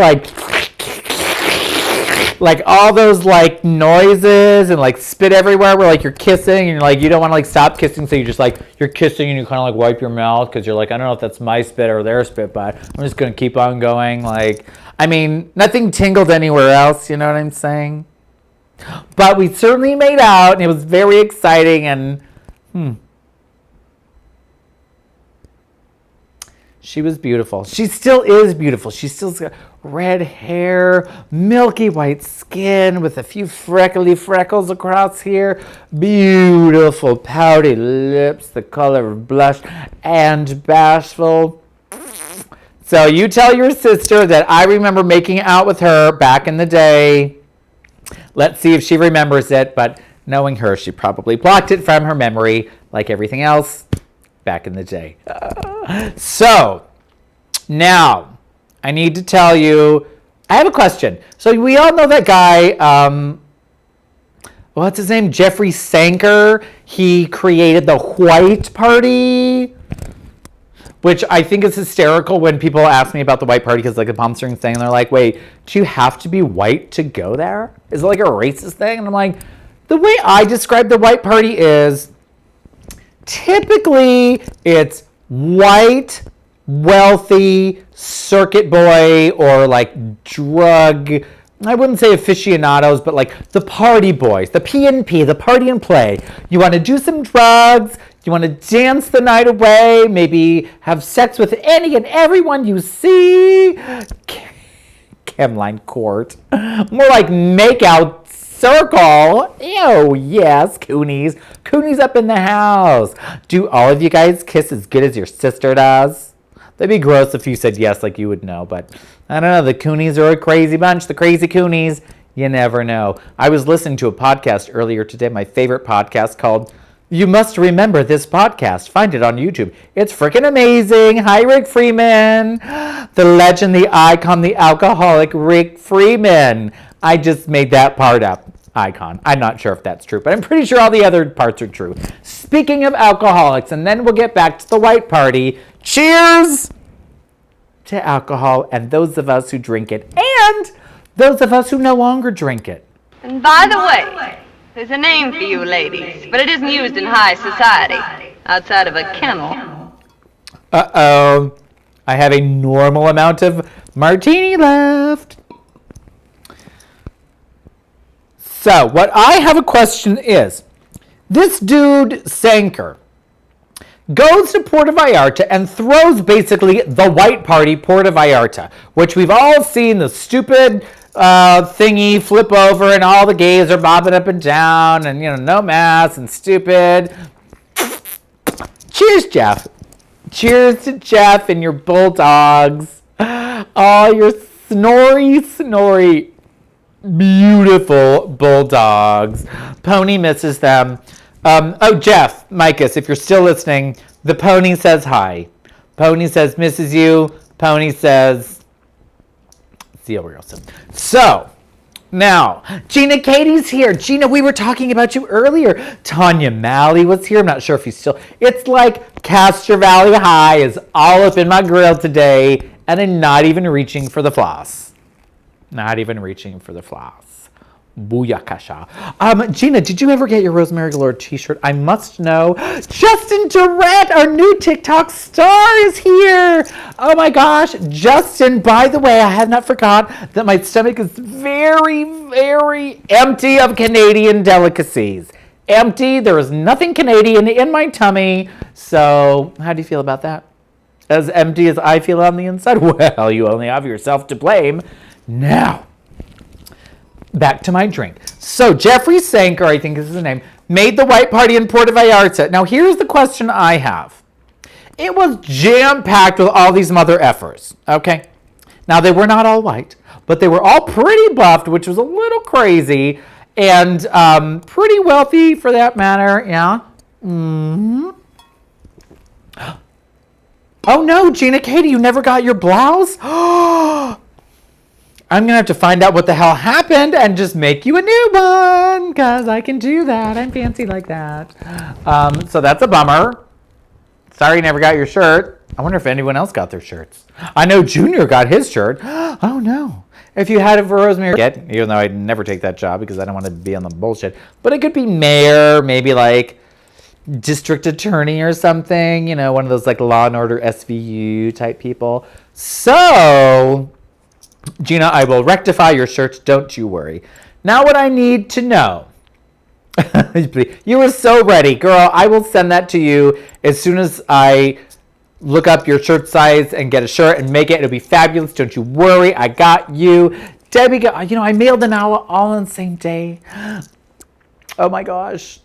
all those noises and spit everywhere where you're kissing and you don't want to stop kissing, so you just you're kissing and you kind of wipe your mouth because you're I don't know if that's my spit or their spit, but I'm just gonna keep on going. Nothing tingled anywhere else, you know what I'm saying? But we certainly made out and it was very exciting. And she was beautiful. She still is beautiful. She's still got red hair, milky white skin with a few freckles across here. Beautiful pouty lips, the color of blush, and bashful. So you tell your sister that I remember making out with her back in the day. Let's see if she remembers it, but knowing her, she probably blocked it from her memory like everything else back in the day. So, now, I need to tell you, I have a question. So we all know that guy, what's his name? Jeffrey Sanker. He created the White Party, which I think is hysterical when people ask me about the White Party, because the Palm Springs thing, and they're like, wait, do you have to be white to go there? Is it a racist thing? And I'm like, the way I describe the White Party is, typically it's white, wealthy, circuit boy, or drug, I wouldn't say aficionados, but the party boys, the P&P, the party and play. You want to do some drugs, you want to dance the night away, maybe have sex with any and everyone you see. Chemline Court. More make out circle. Ew, yes, Coonies. Coonies up in the house. Do all of you guys kiss as good as your sister does? That'd be gross if you said yes, you would know, but I don't know. The Coonies are a crazy bunch. The crazy Coonies. You never know. I was listening to a podcast earlier today, my favorite podcast, called You Must Remember This Podcast. Find it on YouTube. It's freaking amazing. Hi, Rick Freeman. The legend, the icon, the alcoholic Rick Freeman. I just made that part up. Icon. I'm not sure if that's true, but I'm pretty sure all the other parts are true. Speaking of alcoholics, and then we'll get back to the White Party. Cheers to alcohol and those of us who drink it, and those of us who no longer drink it. And by the way, there's a name for you ladies, but it isn't used in high society, outside of a kennel. Uh-oh. I have a normal amount of martini left. So, what I have a question is, this dude, Sanker, goes to Puerto Vallarta and throws basically the White Party Puerto Vallarta, which we've all seen the stupid thingy flip over and all the gays are bobbing up and down and, no mask and stupid. Cheers, Jeff. Cheers to Jeff and your bulldogs. Oh, your snory, beautiful bulldogs. Pony misses them. Oh, Jeff, Micus, if you're still listening, the pony says hi. Pony says misses you. Pony says see you real soon. So, now, Gina Katie's here. Gina, we were talking about you earlier. Tanya Malley was here. I'm not sure if he's still. It's like Castro Valley High is all up in my grill today, and I'm not even reaching for the floss. Not even reaching for the floss. Booyakasha. Gina, did you ever get your Rosemary Galore t-shirt? I must know. Justin Durrett, our new TikTok star, is here. Oh my gosh. Justin, by the way, I had not forgot that my stomach is very, very empty of Canadian delicacies. Empty. There is nothing Canadian in my tummy. So how do you feel about that? As empty as I feel on the inside? Well, you only have yourself to blame. Now, back to my drink. So Jeffrey Sanker, I think is his name, made the white party in Puerto Vallarta. Now here's the question I have. It was jam-packed with all these mother effers, okay? Now they were not all white, but they were all pretty buffed, which was a little crazy, and pretty wealthy for that matter, yeah. Mm-hmm. Oh no, Gina Katie, you never got your blouse? I'm going to have to find out what the hell happened and just make you a new one, because I can do that. I'm fancy like that. So that's a bummer. Sorry you never got your shirt. I wonder if anyone else got their shirts. I know Junior got his shirt. Oh, no. If you had it for Rosemary, even though I'd never take that job because I don't want to be on the bullshit. But it could be mayor, maybe like district attorney or something. You know, one of those like Law and Order SVU type people. So Gina, I will rectify your shirts, don't you worry. Now what I need to know. You were so ready. Girl, I will send that to you as soon as I look up your shirt size and get a shirt and make it. It'll be fabulous. Don't you worry. I got you. Debbie, I mailed them all on the same day. Oh my gosh.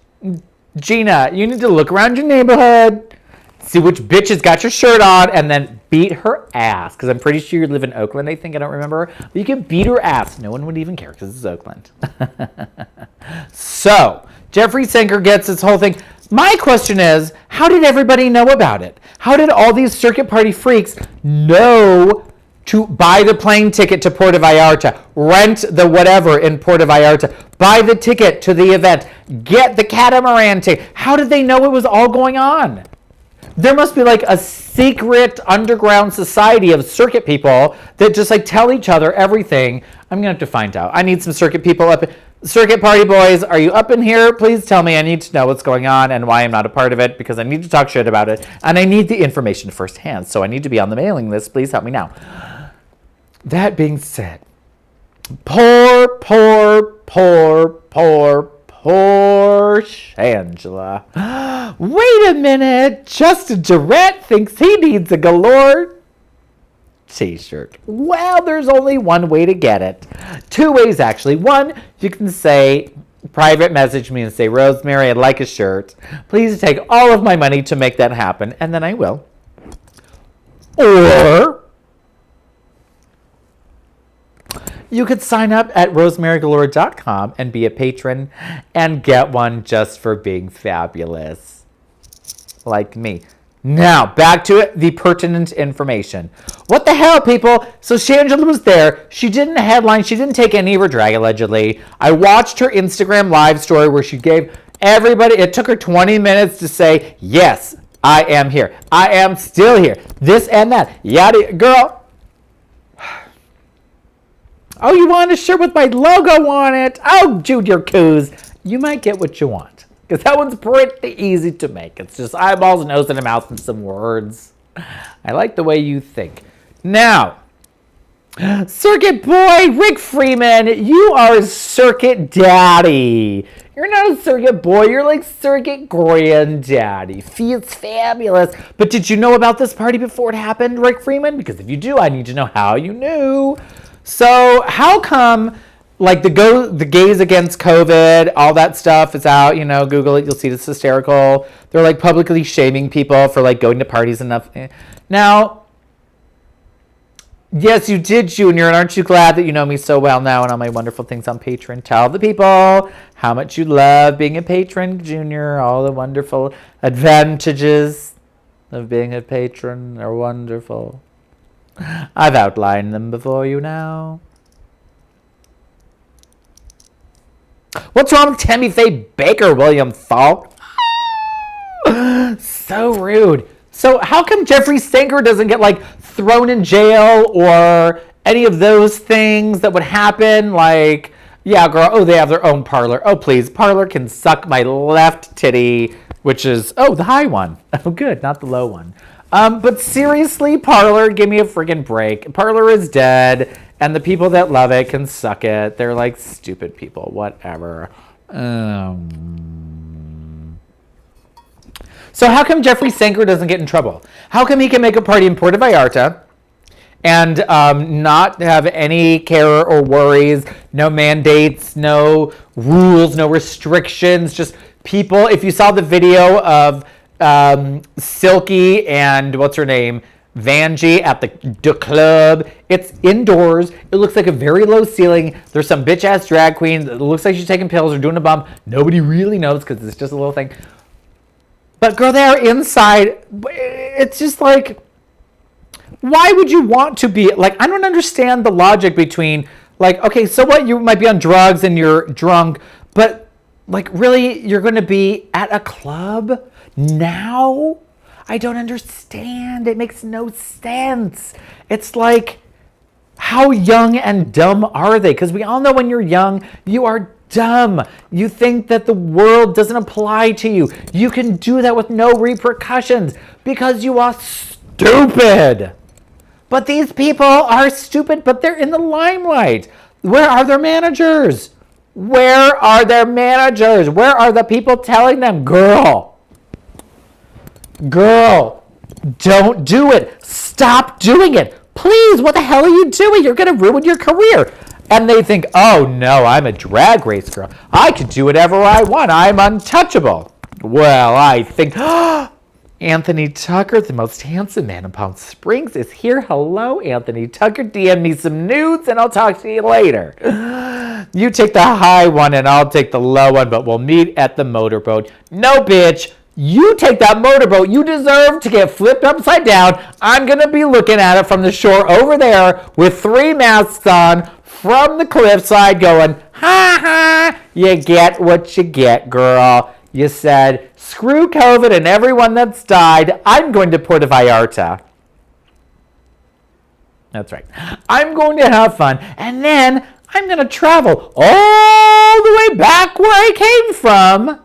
Gina, you need to look around your neighborhood, see which bitch has got your shirt on, and then beat her ass. Because I'm pretty sure you live in Oakland, I think. I don't remember. But you can beat her ass. No one would even care because it's Oakland. So, Jeffrey Sanker gets this whole thing. My question is, how did everybody know about it? How did all these circuit party freaks know to buy the plane ticket to Puerto Vallarta, rent the whatever in Puerto Vallarta, buy the ticket to the event, get the catamaran ticket? How did they know it was all going on? There must be like a secret underground society of circuit people that just like tell each other everything. I'm gonna have to find out. I need some circuit people up. Circuit party boys, are you up in here? Please tell me. I need to know what's going on and why I'm not a part of it, because I need to talk shit about it and I need the information firsthand. So I need to be on the mailing list. Please help me now. That being said, poor Shangela. Wait a minute. Justin Durrett thinks he needs a Galore t-shirt. Well, there's only one way to get it. Two ways, actually. One, you can say, private message me and say, Rosemary, I'd like a shirt. Please take all of my money to make that happen, and then I will. Or you could sign up at rosemarygalore.com and be a patron and get one just for being fabulous. Like me. Now, back to it, the pertinent information. What the hell, people? So Shangela was there. She didn't headline. She didn't take any of her drag, allegedly. I watched her Instagram live story where she gave everybody, it took her 20 minutes to say, yes, I am here. I am still here. This and that. Yada, girl. Oh, you want a shirt with my logo on it? Oh, Junior Coos. You might get what you want. Because that one's pretty easy to make. It's just eyeballs, nose, and a mouth and some words. I like the way you think. Now, Circuit Boy, Rick Freeman, you are Circuit Daddy. You're not a Circuit Boy. You're like Circuit Granddaddy. It's fabulous. But did you know about this party before it happened, Rick Freeman? Because if you do, I need to know how you knew. So how come like the gays against COVID, all that stuff is out. You know, Google it, you'll see this hysterical. They're like publicly shaming people for like going to parties and nothing. Now, yes, you did, Junior, and aren't you glad that you know me so well now and all my wonderful things on Patreon? Tell the people how much you love being a patron, Junior. All the wonderful advantages of being a patron are wonderful. I've outlined them before you now. What's wrong with Tammy Faye Baker, William Falk? So rude. So how come Jeffrey Sanger doesn't get like thrown in jail or any of those things that would happen? Like, yeah, girl, oh, they have their own parlor. Oh, please, parlor can suck my left titty, which is, oh, the high one. Oh, good, not the low one. But seriously, parlor, give me a friggin' break. Parlor is dead, and the people that love it can suck it. They're like stupid people, whatever. So how come Jeffrey Sanger doesn't get in trouble? How come he can make a party in Puerto Vallarta and not have any care or worries, no mandates, no rules, no restrictions, just people? If you saw the video of Silky and what's her name, Vanjie at the club, it's indoors. It looks like a very low ceiling. There's some bitch ass drag queen that looks like she's taking pills or doing a bump. Nobody really knows because it's just a little thing. But girl, they are inside. It's just like, why would you want to be like? I don't understand the logic between like, okay, so what? You might be on drugs and you're drunk, but like, really, you're going to be at a club now? I don't understand. It makes no sense. It's like, how young and dumb are they? Because we all know when you're young, you are dumb. You think that the world doesn't apply to you. You can do that with no repercussions because you are stupid. But these people are stupid, but they're in the limelight. Where are their managers? Where are their managers? Where are the people telling them, girl, don't do it. Stop doing it. Please, what the hell are you doing? You're going to ruin your career. And they think, oh no, I'm a drag race girl. I can do whatever I want. I'm untouchable. Well, I think, Anthony Tucker, the most handsome man in Palm Springs, is here. Hello, Anthony Tucker. DM me some nudes and I'll talk to you later. You take the high one and I'll take the low one, but we'll meet at the motorboat. No, bitch. You take that motorboat. You deserve to get flipped upside down. I'm going to be looking at it from the shore over there with 3 masks on from the cliffside going, ha ha, you get what you get, girl. You said, screw COVID and everyone that's died. I'm going to Puerto Vallarta. That's right. I'm going to have fun. And then I'm going to travel all the way back where I came from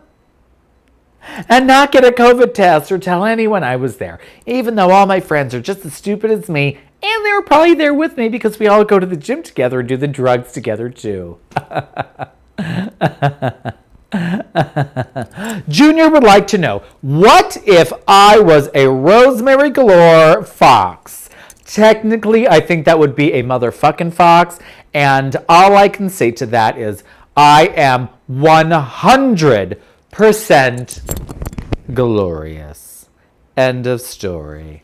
and not get a COVID test or tell anyone I was there, even though all my friends are just as stupid as me, and they were probably there with me because we all go to the gym together and do the drugs together too. Junior would like to know, what if I was a Rosemary Galore fox? Technically, I think that would be a motherfucking fox, and all I can say to that is I am 100% glorious. End of story.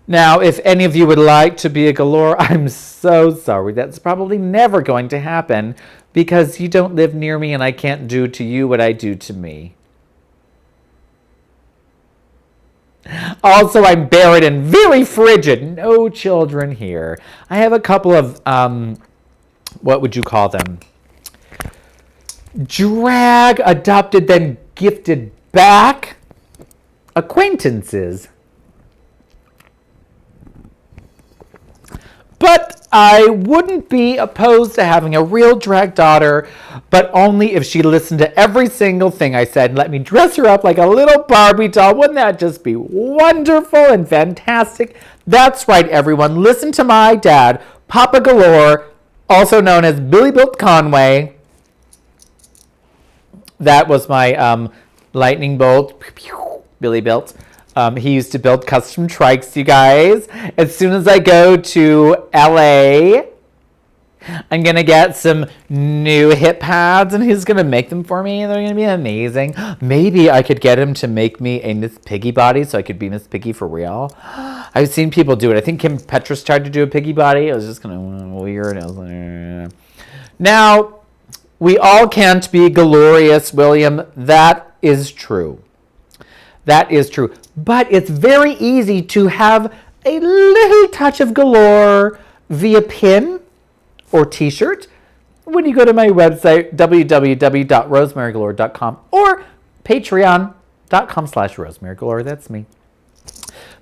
Now, if any of you would like to be a galore, I'm so sorry. That's probably never going to happen because you don't live near me and I can't do to you what I do to me. Also, I'm barren and very frigid. No children here. I have a couple of, what would you call them? Drag, adopted, then gifted back acquaintances. But I wouldn't be opposed to having a real drag daughter, but only if she listened to every single thing I said and let me dress her up like a little Barbie doll. Wouldn't that just be wonderful and fantastic? That's right, everyone. Listen to my dad, Papa Galore, also known as Billy Built Conway. That was my lightning bolt. Billy Built. He used to build custom trikes, you guys. As soon as I go to LA, I'm going to get some new hip pads and he's going to make them for me. They're going to be amazing. Maybe I could get him to make me a Miss Piggy body so I could be Miss Piggy for real. I've seen people do it. I think Kim Petras tried to do a piggy body. It was just kind of weird. I was like, Now, we all can't be glorious, William. That is true. That is true. But it's very easy to have a little touch of galore via pin or t-shirt when you go to my website, www.rosemarygalore.com or patreon.com/rosemarygalore. That's me.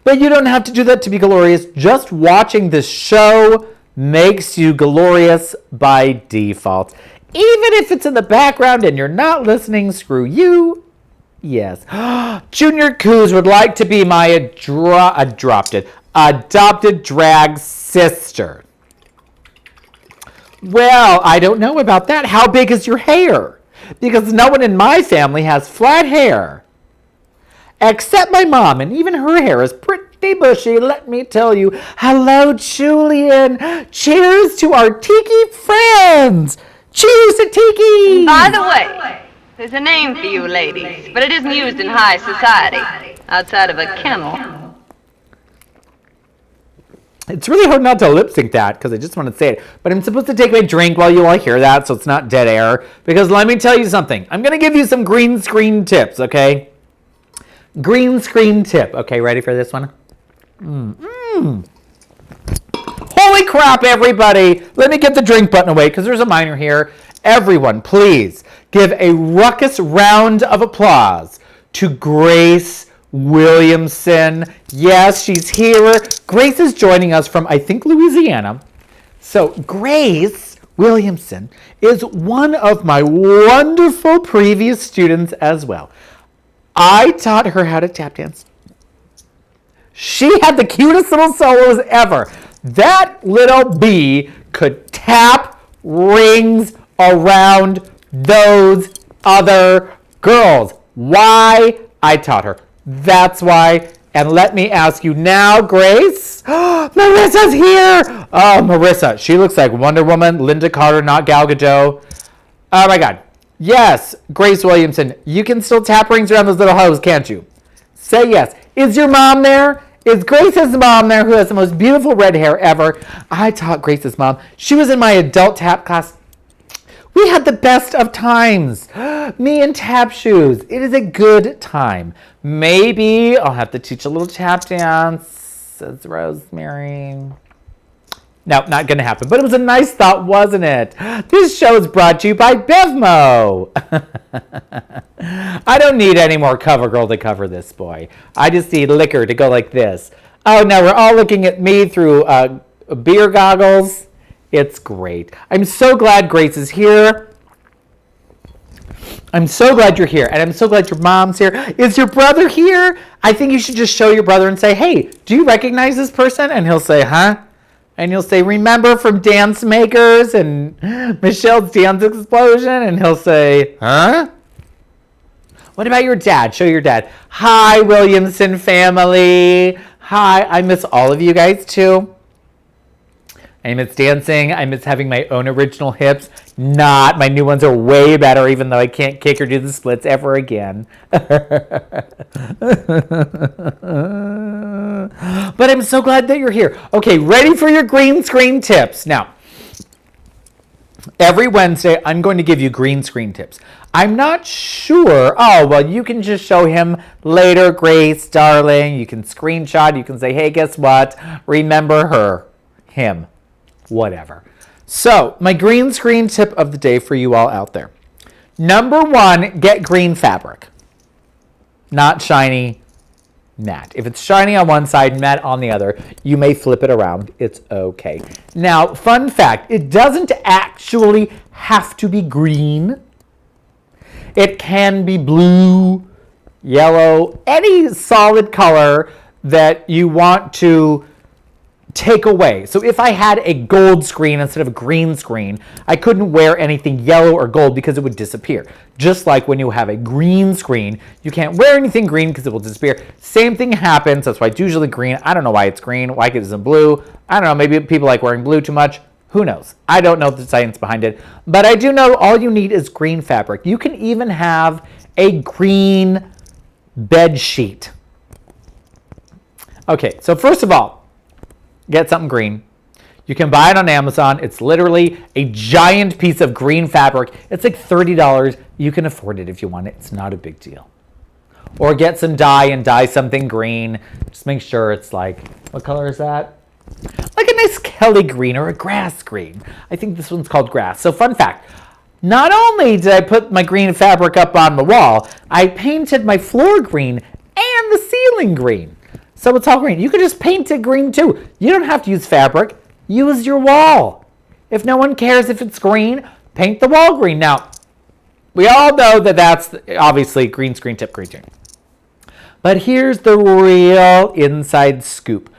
But you don't have to do that to be glorious. Just watching this show makes you glorious by default. Even if it's in the background and you're not listening, screw you. Yes. Junior Coos would like to be my adopted drag sister. Well, I don't know about that. How big is your hair? Because no one in my family has flat hair. Except my mom, and even her hair is pretty bushy, let me tell you. Hello, Julian. Cheers to our tiki friends. Cheers to tiki. By the way, there's a name for you ladies, but it isn't used in high society, outside of a kennel. It's really hard not to lip sync that because I just want to say it. But I'm supposed to take my drink while you all hear that so it's not dead air. Because let me tell you something. I'm going to give you some green screen tips, okay? Green screen tip. Okay, ready for this one? Holy crap, everybody. Let me get the drink button away because there's a minor here. Everyone, please give a ruckus round of applause to Grace Williamson. Yes, she's here. Grace is joining us from, I think, Louisiana. So Grace Williamson is one of my wonderful previous students as well. I taught her how to tap dance. She had the cutest little solos ever. That little bee could tap rings around those other girls. Why? I taught her. That's why. And let me ask you now, Grace. Marissa's here. Oh, Marissa. She looks like Wonder Woman, Linda Carter, not Gal Gadot. Oh, my God. Yes, Grace Williamson. You can still tap rings around those little hoes, can't you? Say yes. Is your mom there? Is Grace's mom there, who has the most beautiful red hair ever? I taught Grace's mom. She was in my adult tap class. We had the best of times. Me and Tap Shoes. It is a good time. Maybe I'll have to teach a little tap dance, says Rosemary. No, not going to happen. But it was a nice thought, wasn't it? This show is brought to you by Bevmo. I don't need any more cover girl to cover this boy. I just need liquor to go like this. Oh, now we're all looking at me through beer goggles. It's great. I'm so glad Grace is here. I'm so glad you're here. And I'm so glad your mom's here. Is your brother here? I think you should just show your brother and say, hey, do you recognize this person? And he'll say, huh? And you'll say, remember from Dance Makers and Michelle's Dance Explosion? And he'll say, huh? What about your dad? Show your dad. Hi, Williamson family. Hi, I miss all of you guys too. I miss dancing. I miss having my own original hips. Not. My new ones are way better, even though I can't kick or do the splits ever again. But I'm so glad that you're here. Okay, ready for your green screen tips. Now, every Wednesday, I'm going to give you green screen tips. I'm not sure. Oh, well, you can just show him later, Grace, darling. You can screenshot. You can say, hey, guess what? Remember her, him. Whatever. So, my green screen tip of the day for you all out there. Number one, get green fabric. Not shiny, matte. If it's shiny on one side, matte on the other, you may flip it around. It's okay. Now, fun fact, it doesn't actually have to be green. It can be blue, yellow, any solid color that you want to take away. So if I had a gold screen instead of a green screen, I couldn't wear anything yellow or gold because it would disappear. Just like when you have a green screen, you can't wear anything green because it will disappear. Same thing happens. That's why it's usually green. I don't know why it's green. Why it isn't blue. I don't know. Maybe people like wearing blue too much. Who knows? I don't know the science behind it, but I do know all you need is green fabric. You can even have a green bed sheet. Okay, so first of all, get something green. You can buy it on Amazon. It's literally a giant piece of green fabric. It's like $30. You can afford it if you want it. It's not a big deal. Or get some dye and dye something green. Just make sure it's like, what color is that? Like a nice Kelly green or a grass green. I think this one's called grass. So fun fact, not only did I put my green fabric up on the wall, I painted my floor green and the ceiling green. So it's all green. You could just paint it green too. You don't have to use fabric. Use your wall. If no one cares if it's green, paint the wall green. Now, we all know that that's obviously green screen tip green. But here's the real inside scoop.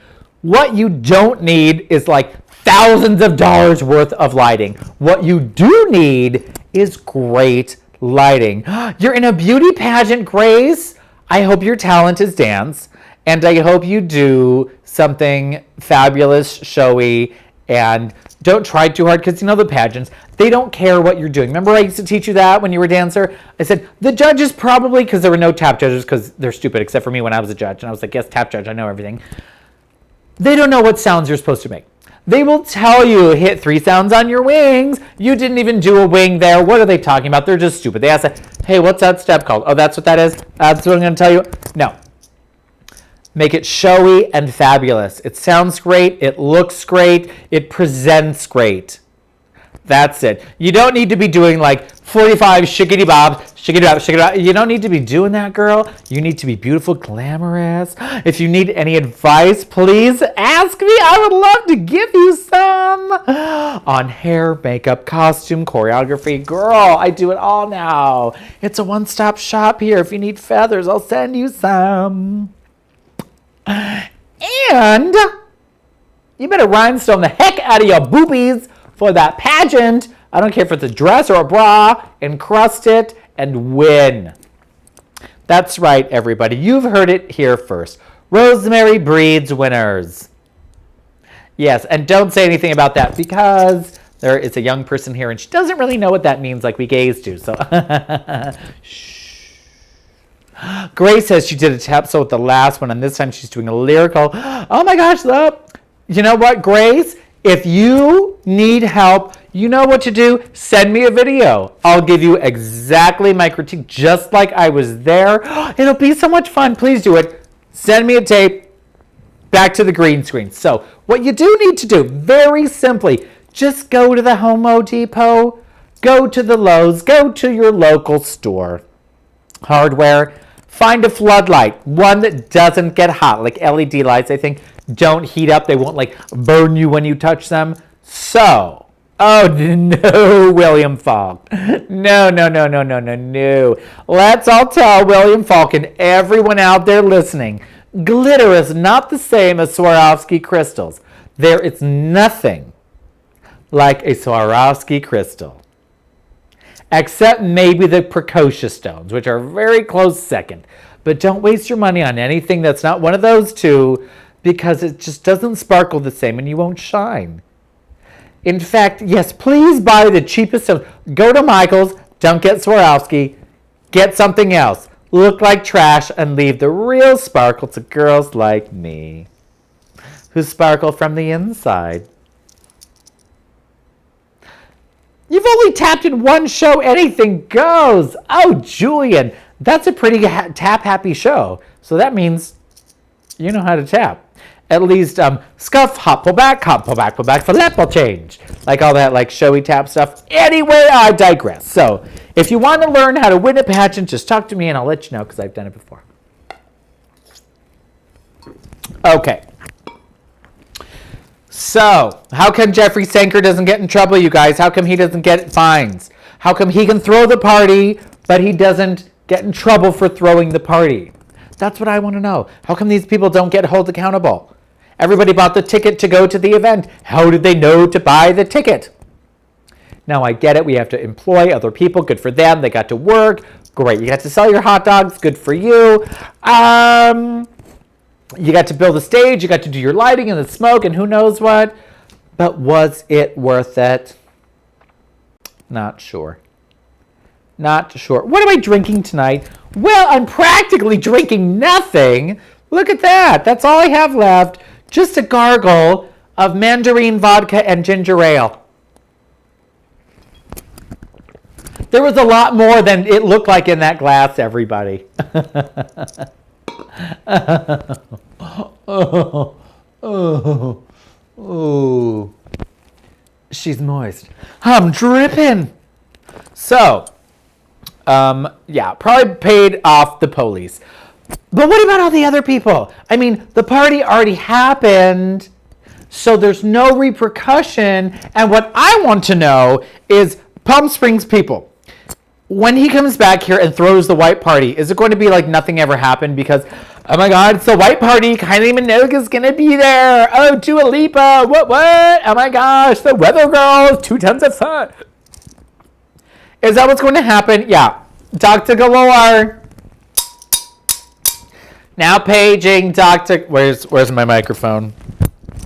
What you don't need is like thousands of dollars worth of lighting. What you do need is great lighting. You're in a beauty pageant, Grace. I hope your talent is dance. And I hope you do something fabulous, showy, and don't try too hard because you know the pageants, they don't care what you're doing. Remember I used to teach you that when you were a dancer? I said, the judges probably, because there were no tap judges because they're stupid except for me when I was a judge. And I was like, yes, tap judge, I know everything. They don't know what sounds you're supposed to make. They will tell you, hit 3 sounds on your wings. You didn't even do a wing there. What are they talking about? They're just stupid. They ask, hey, what's that step called? Oh, that's what that is? That's what I'm going to tell you? No. Make it showy and fabulous. It sounds great. It looks great. It presents great. That's it. You don't need to be doing like 45 shiggity bobs, shiggity bop, shiggity bop. You don't need to be doing that, girl. You need to be beautiful, glamorous. If you need any advice, please ask me. I would love to give you some on hair, makeup, costume, choreography. Girl, I do it all now. It's a one-stop shop here. If you need feathers, I'll send you some. And you better rhinestone the heck out of your boobies for that pageant. I don't care if it's a dress or a bra. Encrust it and win. That's right, everybody. You've heard it here first. Rosemary breeds winners. Yes, and don't say anything about that because there is a young person here and she doesn't really know what that means like we gays do. So, shh. Grace says she did a tap solo with the last one, and this time she's doing a lyrical. Oh my gosh, you know what, Grace? If you need help, you know what to do. Send me a video. I'll give you exactly my critique, just like I was there. It'll be so much fun. Please do it. Send me a tape. Back to the green screen. So what you do need to do, very simply, just go to the Home Depot, go to the Lowe's, go to your local store. Hardware. Find a floodlight, one that doesn't get hot, like LED lights, I think, don't heat up. They won't like burn you when you touch them. So, oh no, William Falk. No. Let's all tell William Falk and everyone out there listening, glitter is not the same as Swarovski crystals. There is nothing like a Swarovski crystal. Except maybe the precocious stones, which are very close second. But don't waste your money on anything that's not one of those two because it just doesn't sparkle the same and you won't shine. In fact, yes, please buy the cheapest stones. Go to Michael's, don't get Swarovski, get something else. Look like trash and leave the real sparkle to girls like me who sparkle from the inside. You've only tapped in one show, anything goes. Oh, Julian, that's a pretty tap-happy show. So that means you know how to tap. At least scuff, hop, pull back, flip, change. Like all that like showy tap stuff. Anyway, I digress. So if you want to learn how to win a pageant, just talk to me and I'll let you know because I've done it before. Okay. So, how come Jeffrey Sanker doesn't get in trouble, you guys? How come he doesn't get fines? How come he can throw the party, but he doesn't get in trouble for throwing the party? That's what I want to know. How come these people don't get held accountable? Everybody bought the ticket to go to the event. How did they know to buy the ticket? Now, I get it. We have to employ other people. Good for them. They got to work. Great. You got to sell your hot dogs. Good for you. You got to build a stage. You got to do your lighting and the smoke and who knows what. But was it worth it? Not sure. Not sure. What am I drinking tonight? Well, I'm practically drinking nothing. Look at that. That's all I have left. Just a gargle of mandarin vodka and ginger ale. There was a lot more than it looked like in that glass, everybody. Oh. She's moist. I'm dripping. So, yeah, probably paid off the police. But what about all the other people? I mean, the party already happened, so there's no repercussion. And what I want to know is, Palm Springs people, when he comes back here and throws the white party, is it going to be like nothing ever happened? Because, oh my God, it's the white party. Kylie Minogue's going to be there. Oh, Dua Lipa. What? Oh my gosh, the Weather Girls. 2 tons of fun. Is that what's going to happen? Yeah. Dr. Galore. Now paging Dr. Where's my microphone?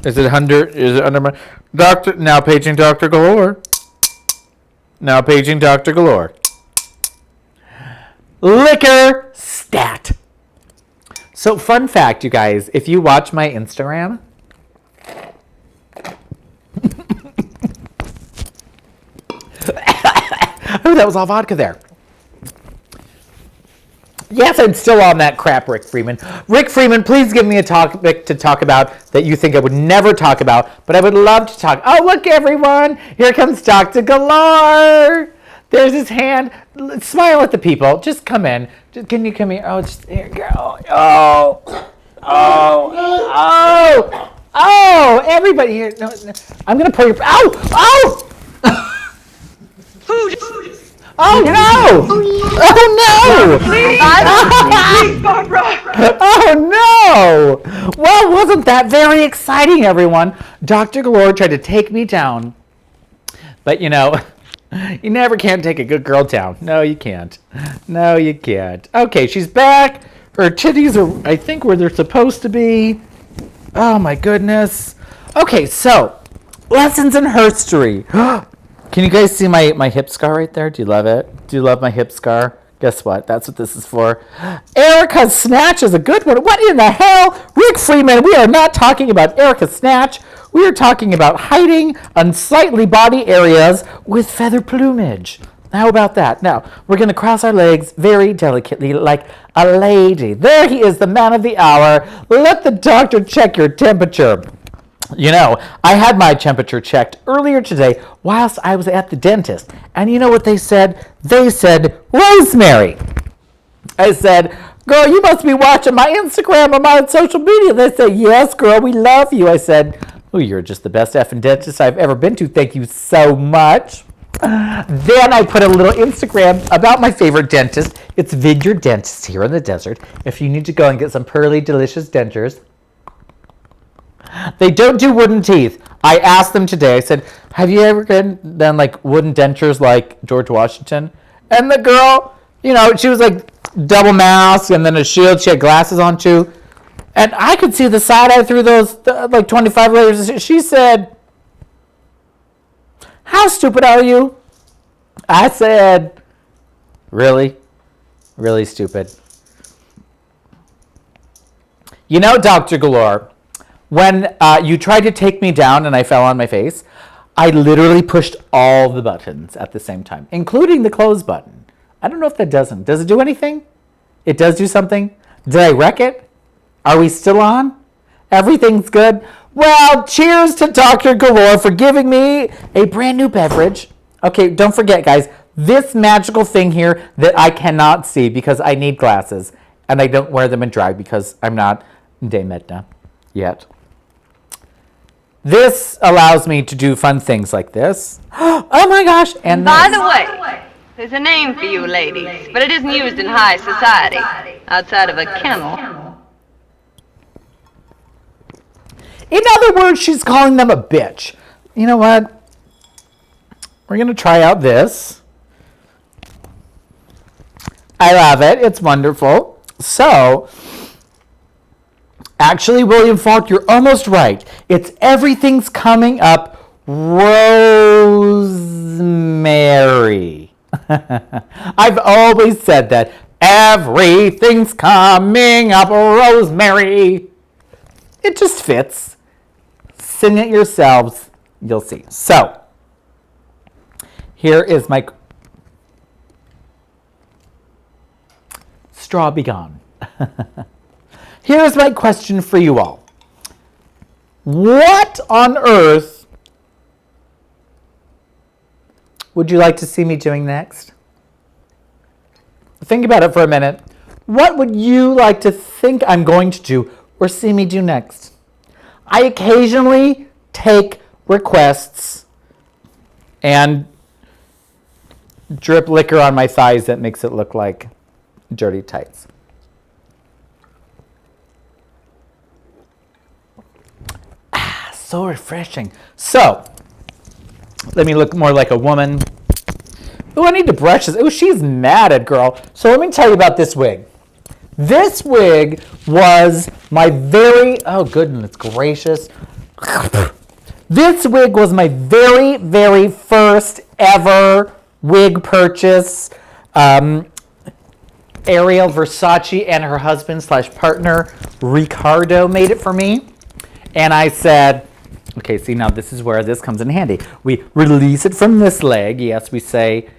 Is it under my Doctor? Now paging Dr. Galore. Now paging Dr. Galore. Liquor stat. So fun fact, you guys, if you watch my Instagram, oh, that was all vodka there. Yes, I'm still on that crap, Rick Freeman. Rick Freeman, please give me a topic to talk about that you think I would never talk about, but I would love to talk. Oh, look, everyone. Here comes Dr. Galore. There's his hand. Smile at the people. Just come in. Can you come here? Oh, just here you go. Oh, everybody here. No, I'm going to pull your... Ow! Oh, no! Oh, no! Please, Barbara! Oh, no! Well, wasn't that very exciting, everyone? Dr. Galore tried to take me down. But, you know... You never can take a good girl down. No, you can't. No, you can't. Okay, she's back. Her titties are, I think, where they're supposed to be. Oh, my goodness. Okay, so, lessons in history. Can you guys see my hip scar right there? Do you love it? Do you love my hip scar? Guess what? That's what this is for. Erica's Snatch is a good one. What in the hell? Rick Freeman, we are not talking about Erica's Snatch. We are talking about hiding unsightly body areas with feather plumage. How about that? Now, we're going to cross our legs very delicately like a lady. There he is, the man of the hour. Let the doctor check your temperature. You know, I had my temperature checked earlier today whilst I was at the dentist. And you know what they said? They said, Rosemary. I said, girl, you must be watching my Instagram or my social media. They said, yes, girl, we love you. I said, oh, you're just the best effing dentist I've ever been to. Thank you so much. Then I put a little Instagram about my favorite dentist. It's Vineyard Dentist here in the desert. If you need to go and get some pearly, delicious dentures. They don't do wooden teeth. I asked them today. I said, have you ever done like wooden dentures like George Washington? And the girl, you know, she was like double mask and then a shield. She had glasses on too. And I could see the side eye through those like 25 layers. She said, how stupid are you? I said, really? Really stupid. You know, Dr. Galore, when you tried to take me down and I fell on my face, I literally pushed all the buttons at the same time, including the close button. I don't know if that doesn't. Does it do anything? It does do something? Did I wreck it? Are we still on? Everything's good? Well, cheers to Dr. Galore for giving me a brand new beverage. Okay, don't forget, guys, this magical thing here that I cannot see because I need glasses. And I don't wear them in drag because I'm not de Medna yet. This allows me to do fun things like this. Oh my gosh. And by the way, there's a name for you ladies, but it isn't used in high society, outside of a kennel. In other words, she's calling them a bitch. You know what? We're going to try out this. I love it. It's wonderful. So, actually, William Falk, you're almost right. It's everything's coming up Rosemary. I've always said that everything's coming up, Rosemary. It just fits. Sing it yourselves. You'll see. So, here is my straw be gone. Here is my question for you all. What on earth would you like to see me doing next? Think about it for a minute. What would you like to think I'm going to do or see me do next? I occasionally take requests and drip liquor on my thighs that makes it look like dirty tights. So refreshing. So, let me look more like a woman. Oh, I need to brush this. Oh, she's mad at girl. So let me tell you about this wig. This wig was my very, oh goodness gracious. This wig was my very, very first ever wig purchase. Ariel Versace and her husband / partner, Ricardo, made it for me. And I said, okay, see now this is where this comes in handy. We release it from this leg. Yes, we say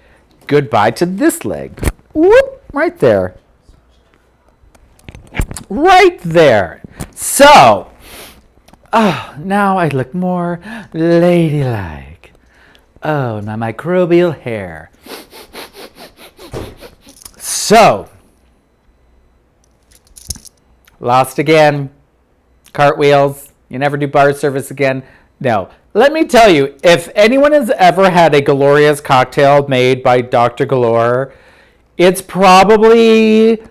goodbye to this leg. Whoop, right there. Right there. So, now I look more ladylike. Oh, my microbial hair. So, lost again. Cartwheels. You never do bar service again. No. Let me tell you, if anyone has ever had a glorious cocktail made by Dr. Galore, it's probably,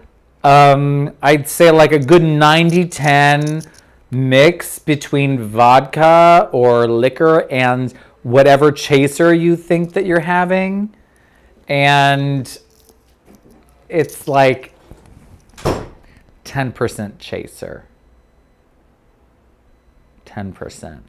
I'd say like a good 90-10 mix between vodka or liquor and whatever chaser you think that you're having. And it's like 10% chaser. 10%.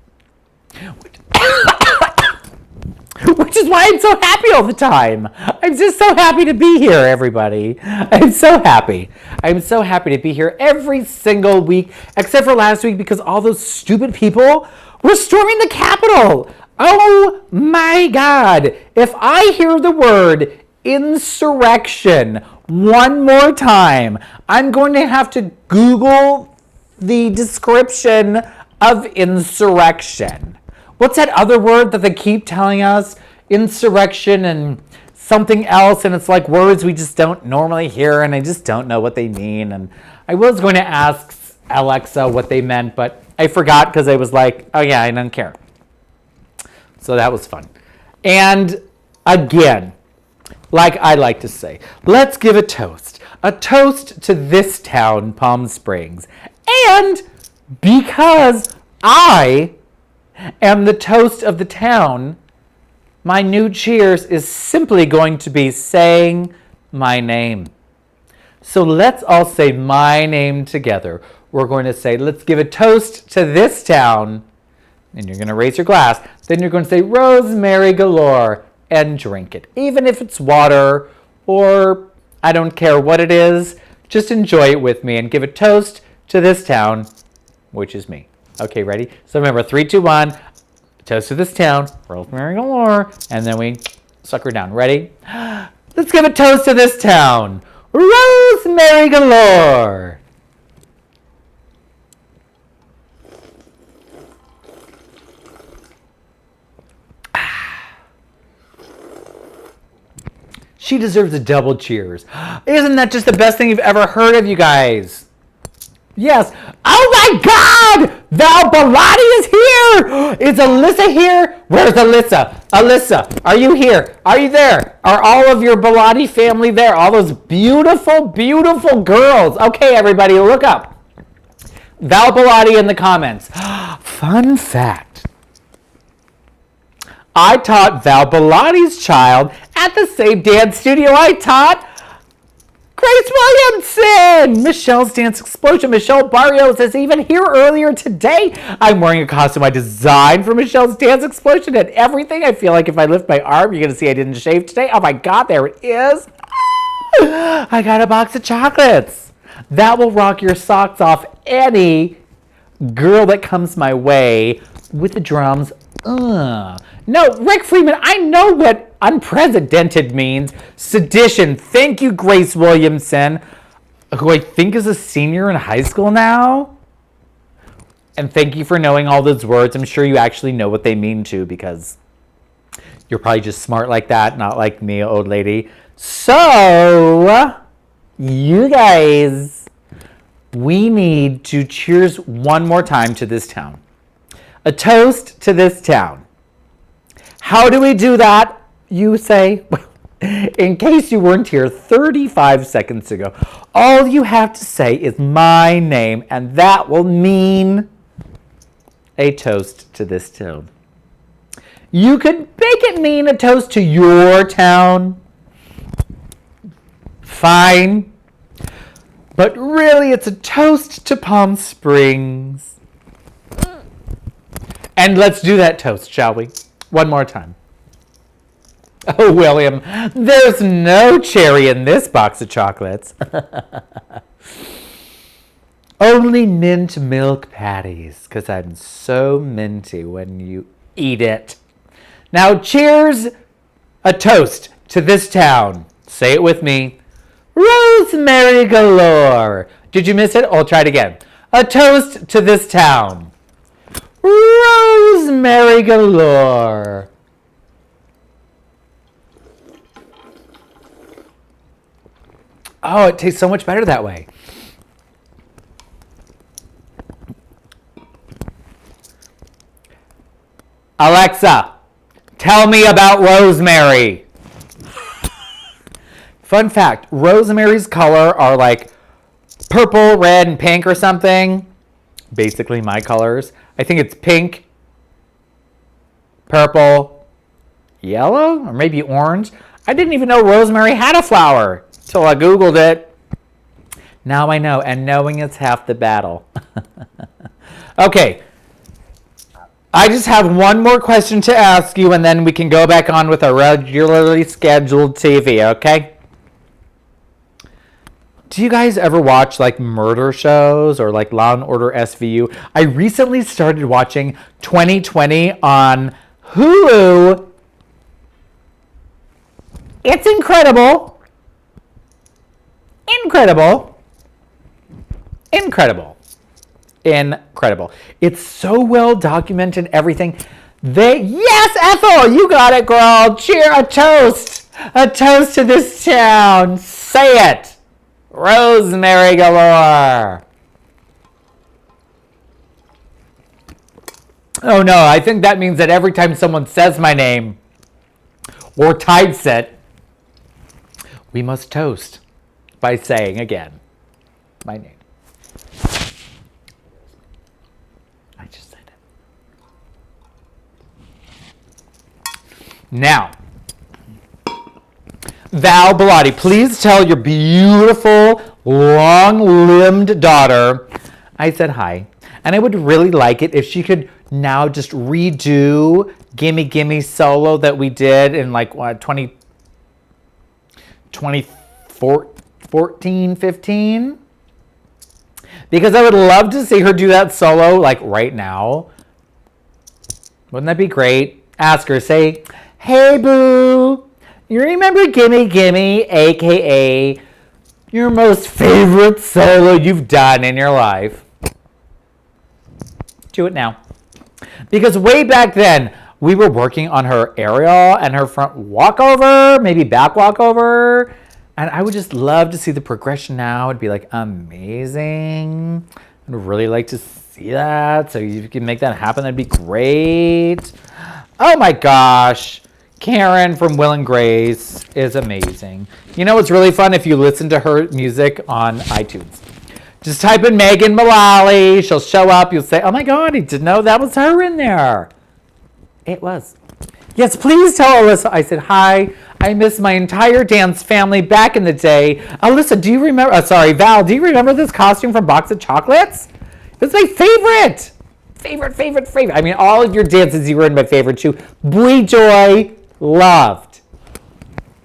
Which is why I'm so happy all the time. I'm just so happy to be here, everybody. I'm so happy. I'm so happy to be here every single week, except for last week because all those stupid people were storming the Capitol. Oh my God. If I hear the word insurrection one more time, I'm going to have to Google the description of insurrection. What's that other word that they keep telling us? Insurrection and something else, and it's like words we just don't normally hear, and I just don't know what they mean. And I was going to ask Alexa what they meant, but I forgot because I was like, oh yeah, I don't care. So that was fun. And again, like I like to say, let's give a toast. A toast to this town, Palm Springs. And because I am the toast of the town, my new cheers is simply going to be saying my name. So let's all say my name together. We're going to say, let's give a toast to this town. And you're going to raise your glass. Then you're going to say Rosemary galore and drink it. Even if it's water or I don't care what it is, just enjoy it with me and give a toast to this town, which is me. Okay, ready? So remember, 3, 2, 1. Toast to this town, Rosemary galore, and then we suck her down. Ready? Let's give a toast to this town, Rosemary galore. She deserves a double cheers. Isn't that just the best thing you've ever heard of, you guys? Yes. Oh my God! Val Bellotti is here! Is Alyssa here? Where's Alyssa? Alyssa, are you here? Are you there? Are all of your Bellotti family there? All those beautiful, beautiful girls. Okay, everybody, look up. Val Bellotti in the comments. Fun fact. I taught Val Bellotti's child at the same dance studio I taught Grace Williamson! Michelle's Dance Explosion. Michelle Barrios is even here earlier today. I'm wearing a costume I designed for Michelle's Dance Explosion and everything. I feel like if I lift my arm, you're going to see I didn't shave today. Oh my God, there it is. I got a box of chocolates. That will rock your socks off any girl that comes my way with the drums. No, Rick Freeman, I know what unprecedented means. Sedition. Thank you, Grace Williamson, who I think is a senior in high school now. And thank you for knowing all those words. I'm sure you actually know what they mean too, because you're probably just smart like that, not like me, old lady. So, you guys, we need to cheers one more time to this town. A toast to this town. How do we do that, you say? In case you weren't here 35 seconds ago, all you have to say is my name, and that will mean a toast to this town. You could make it mean a toast to your town. Fine. But really, it's a toast to Palm Springs. And let's do that toast, shall we? One more time. Oh, William, there's no cherry in this box of chocolates. Only mint milk patties, because I'm so minty when you eat it. Now, cheers, a toast to this town. Say it with me. Rosemary galore. Did you miss it? I'll try it again. A toast to this town. Rosemary galore. Oh, it tastes so much better that way. Alexa, tell me about rosemary. Fun fact, rosemary's color are like purple, red, and pink or something. Basically my colors. I think it's pink, purple, yellow, or maybe orange. I didn't even know rosemary had a flower till I Googled it. Now I know, and knowing is half the battle. Okay, I just have one more question to ask you, and then we can go back on with our regularly scheduled TV, okay? Do you guys ever watch like murder shows or like Law and Order SVU? I recently started watching 2020 on Hulu. It's incredible. Incredible. Incredible. Incredible. It's so well documented, everything. Yes, Ethel, you got it, girl. Cheer, a toast. A toast to this town. Say it. Rosemary galore. Oh no, I think that means that every time someone says my name or types it, we must toast by saying again my name. I just said it. Now, Val Bellotti, please tell your beautiful, long-limbed daughter I said hi. And I would really like it if she could now just redo Gimme Gimme Solo that we did in like what, 2014, 15? Because I would love to see her do that solo like right now. Wouldn't that be great? Ask her, say, hey boo. You remember Gimme Gimme, aka your most favorite solo you've done in your life? Do it now. Because way back then, we were working on her aerial and her front walkover, maybe back walkover. And I would just love to see the progression now. It'd be like amazing. I'd really like to see that. So if you can make that happen, that'd be great. Oh my gosh. Karen from Will and Grace is amazing. You know what's really fun? If you listen to her music on iTunes. Just type in Megan Mullally. She'll show up. You'll say, oh my God, I didn't know that was her in there. It was. Yes, please tell Alyssa. I said, hi. I miss my entire dance family back in the day. Alyssa, do you remember? Val, do you remember this costume from Box of Chocolates? It's my favorite. Favorite. I mean, all of your dances you were in my favorite too. Bui Joy, loved.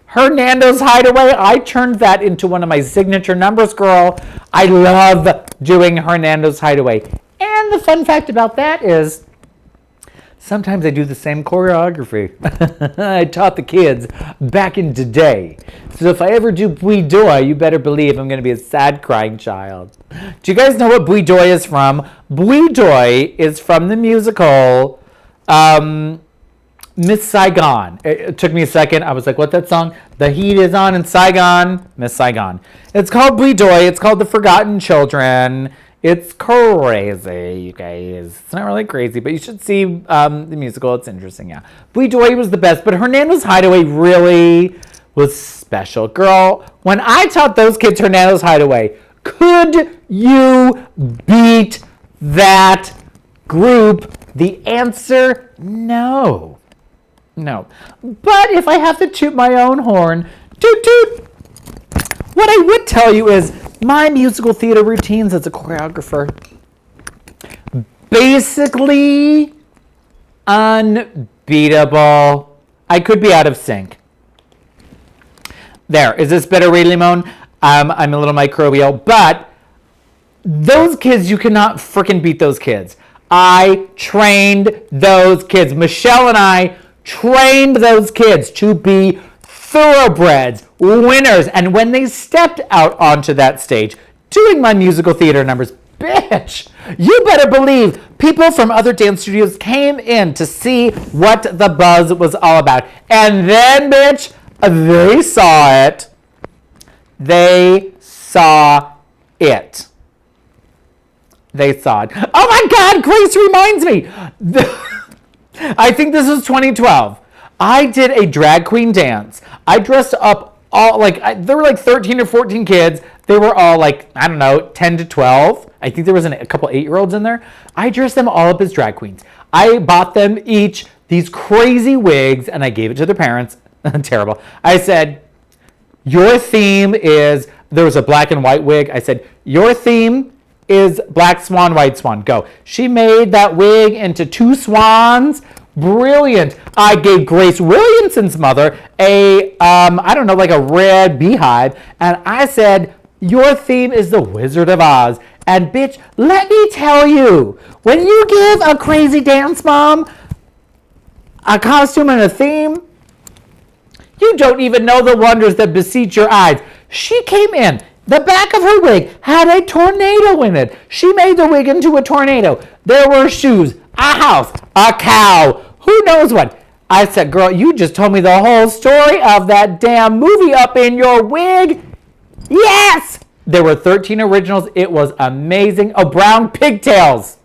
Hernando's Hideaway, I turned that into one of my signature numbers, girl. I love doing Hernando's Hideaway. And the fun fact about that is, sometimes I do the same choreography I taught the kids back in the day. So if I ever do Bui Doi, you better believe I'm going to be a sad crying child. Do you guys know what Bui Doi is from? Bui Doi is from the musical Miss Saigon. It took me a second. I was like, what's that song? The heat is on in Saigon. Miss Saigon. It's called Bui Doi. It's called The Forgotten Children. It's crazy, you guys. It's not really crazy, but you should see the musical. It's interesting, yeah. Bui Doi was the best, but Hernando's Hideaway really was special. Girl, when I taught those kids Hernando's Hideaway, could you beat that group? The answer, no. No. But if I have to toot my own horn, toot toot. What I would tell you is my musical theater routines as a choreographer, basically unbeatable. I could be out of sync. There. Is this better, Ray Limon? I'm a little microbial, but those kids, you cannot freaking beat those kids. I trained those kids. Michelle and I trained those kids to be thoroughbreds, winners. And when they stepped out onto that stage doing my musical theater numbers, bitch, you better believe people from other dance studios came in to see what the buzz was all about. And then, bitch, they saw it. They saw it. They saw it. Oh my God, Grace reminds me. I think this was 2012. I did a drag queen dance. I dressed up all, there were like 13 or 14 kids. They were all like, I don't know, 10 to 12. I think there was a couple 8-year-olds in there. I dressed them all up as drag queens. I bought them each these crazy wigs and I gave it to their parents. Terrible. I said, your theme is, there was a black and white wig. I said, your theme is black swan, white swan. Go. She made that wig into 2 swans. Brilliant. I gave Grace Williamson's mother a red beehive. And I said, your theme is the Wizard of Oz. And bitch, let me tell you, when you give a crazy dance mom a costume and a theme, you don't even know the wonders that beseech your eyes. She came in. The back of her wig had a tornado in it. She made the wig into a tornado. There were shoes, a house, a cow, who knows what. I said, girl, you just told me the whole story of that damn movie up in your wig. Yes! There were 13 originals. It was amazing. Oh, brown pigtails.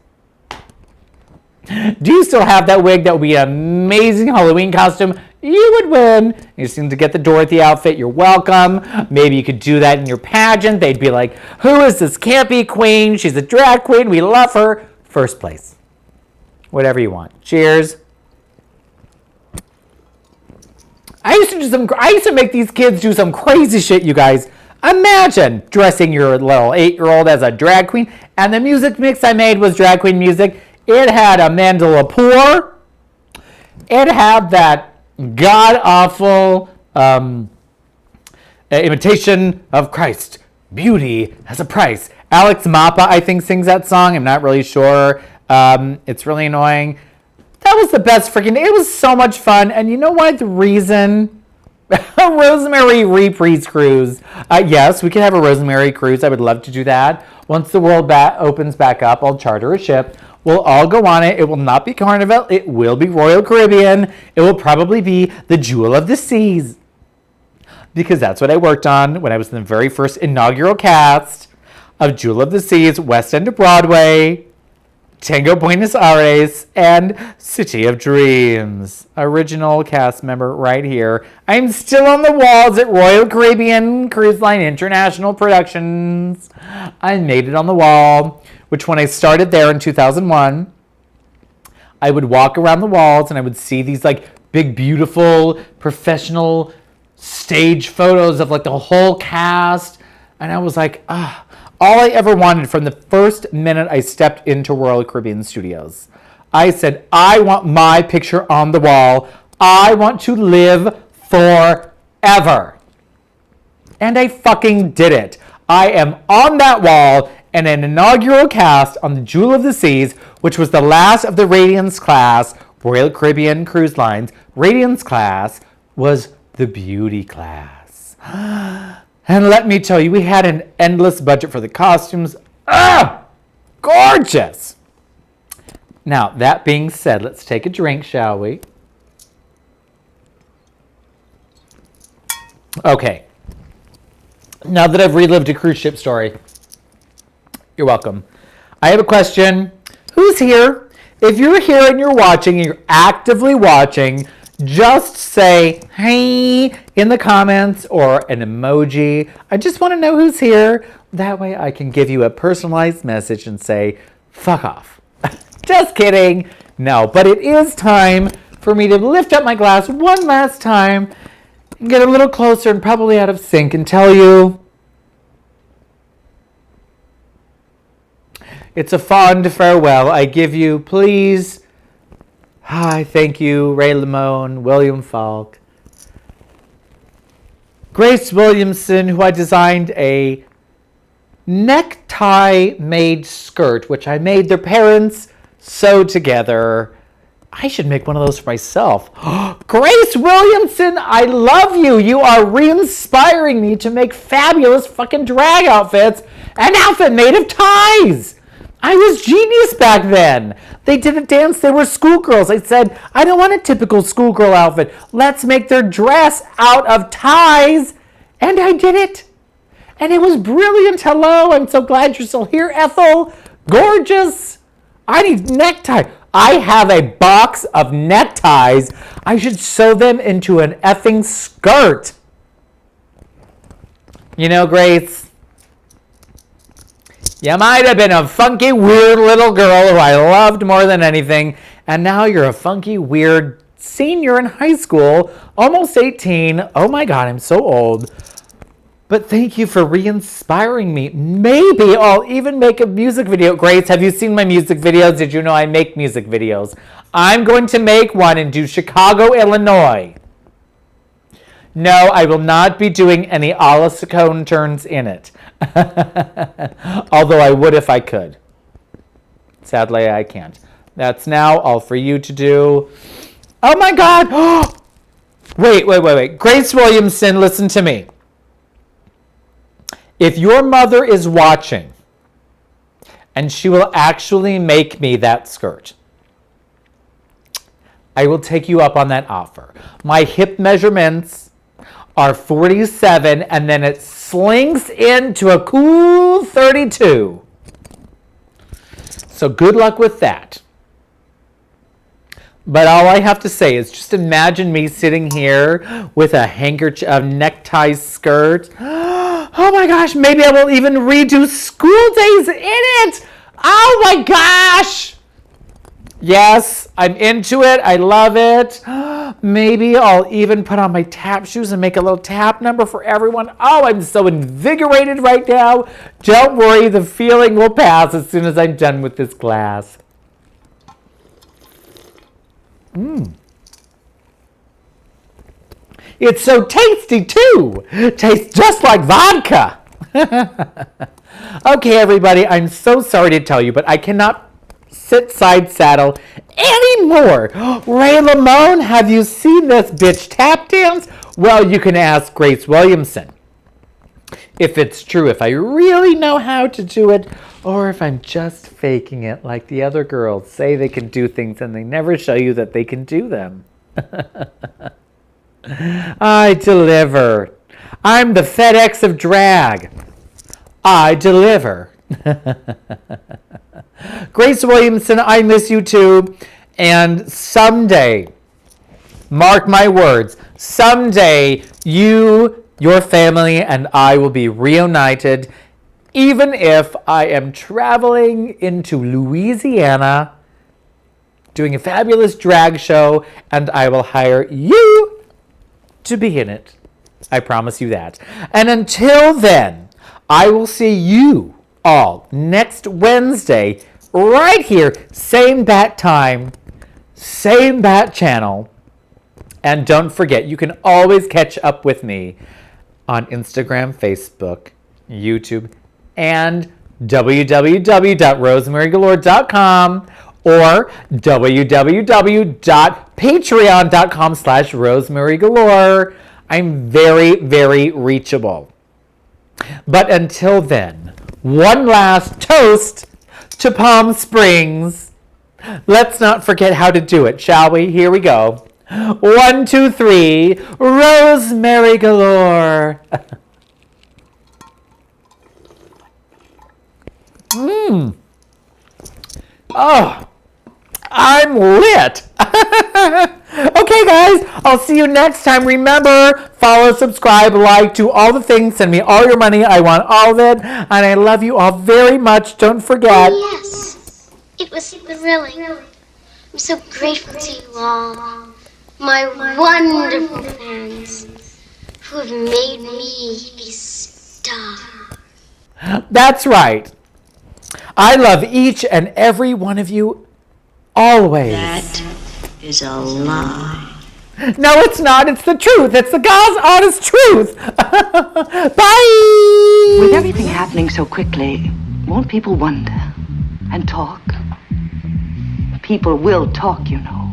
Do you still have that wig? That would be an amazing Halloween costume. You would win. You just need to get the Dorothy outfit. You're welcome. Maybe you could do that in your pageant. They'd be like, who is this campy queen? She's a drag queen. We love her. First place. Whatever you want. Cheers. I used to make these kids do some crazy shit, you guys. Imagine dressing your little 8-year-old as a drag queen. And the music mix I made was drag queen music. It had Amanda Lepore. It had that god-awful imitation of Christ. Beauty has a price. Alex Mappa, I think, sings that song. I'm not really sure. It's really annoying. That was the best freaking... It was so much fun. And you know what? The reason... Rosemary reprise cruise. Yes, we can have a Rosemary cruise. I would love to do that. Once the world opens back up, I'll charter a ship. We'll all go on it. It will not be Carnival. It will be Royal Caribbean. It will probably be the Jewel of the Seas. Because that's what I worked on when I was in the very first inaugural cast of Jewel of the Seas, West End of Broadway, Tango Buenos Aires, and City of Dreams. Original cast member right here. I'm still on the walls at Royal Caribbean Cruise Line International Productions. I made it on the wall, which when I started there in 2001, I would walk around the walls and I would see these like big, beautiful, professional stage photos of like the whole cast. And I was like, all I ever wanted from the first minute I stepped into Royal Caribbean Studios. I said, I want my picture on the wall. I want to live forever. And I fucking did it. I am on that wall in an inaugural cast on the Jewel of the Seas, which was the last of the Radiance class, Royal Caribbean Cruise Lines. Radiance class was the beauty class. And let me tell you, we had an endless budget for the costumes. Gorgeous. Now, that being said, let's take a drink, shall we? Okay. Now that I've relived a cruise ship story, you're welcome. I have a question. Who's here? If you're here and you're watching, and you're actively watching, just say, hey, in the comments or an emoji. I just want to know who's here. That way I can give you a personalized message and say, fuck off. Just kidding. No, but it is time for me to lift up my glass one last time and get a little closer and probably out of sync and tell you it's a fond farewell. I give you, please. Hi, thank you, Ray Limone, William Falk, Grace Williamson, who I designed a necktie-made skirt, which I made their parents sew together. I should make one of those for myself. Grace Williamson, I love you. You are re-inspiring me to make fabulous fucking drag outfits, an outfit made of ties. I was genius back then. They did a dance. They were schoolgirls. I said, I don't want a typical schoolgirl outfit. Let's make their dress out of ties. And I did it. And it was brilliant. Hello. I'm so glad you're still here, Ethel. Gorgeous. I need necktie. I have a box of neckties. I should sew them into an effing skirt. You know, Grace, you might have been a funky, weird little girl who I loved more than anything, and now you're a funky, weird senior in high school, almost 18. Oh my God, I'm so old. But thank you for re-inspiring me. Maybe I'll even make a music video. Grace, have you seen my music videos? Did you know I make music videos? I'm going to make one and do Chicago, Illinois. No, I will not be doing any a la Saccone turns in it. Although I would if I could. Sadly, I can't. That's now all for you to do. Oh my God! Wait. Grace Williamson, listen to me. If your mother is watching, and she will actually make me that skirt, I will take you up on that offer. My hip measurements are 47, and then it slings into a cool 32. So good luck with that. But all I have to say is just imagine me sitting here with a handkerchief, a necktie skirt. Oh my gosh, maybe I will even redo School Days in it. Oh my gosh. Yes, I'm into it. I love it. Maybe I'll even put on my tap shoes and make a little tap number for everyone. Oh, I'm so invigorated right now. Don't worry, the feeling will pass as soon as I'm done with this glass. It's so tasty too. Tastes just like vodka. Okay, everybody, I'm so sorry to tell you, but I cannot sit side saddle anymore. Ray Limone, have you seen this bitch tap dance? Well, you can ask Grace Williamson if it's true, if I really know how to do it, or if I'm just faking it like the other girls say they can do things and they never show you that they can do them. I deliver. I'm the FedEx of drag. I deliver. Grace Williamson, I miss you too. And someday, mark my words, someday you, your family, and I will be reunited, even if I am traveling into Louisiana doing a fabulous drag show, and I will hire you to be in it. I promise you that. And until then, I will see you all next Wednesday, right here, same bat time, same bat channel. And don't forget, you can always catch up with me on Instagram, Facebook, YouTube, and www.rosemarygalore.com or www.patreon.com/rosemarygalore. I'm very, very reachable. But until then, one last toast to Palm Springs. Let's not forget how to do it, shall we? Here we go. 1, 2, 3, Rosemary Galore. Oh, I'm lit. Okay, guys, I'll see you next time. Remember, follow, subscribe, like, do all the things. Send me all your money. I want all of it. And I love you all very much. Don't forget. Oh, yes. It was thrilling. I'm so grateful to you all. My wonderful fans who have made me a star. That's right. I love each and every one of you always. That is a lie. No, it's not. It's the truth. It's the God's honest truth. Bye. With everything happening so quickly, won't people wonder and talk? People will talk, you know.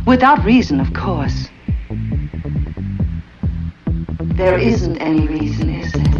Without reason, of course. There isn't any reason, is there?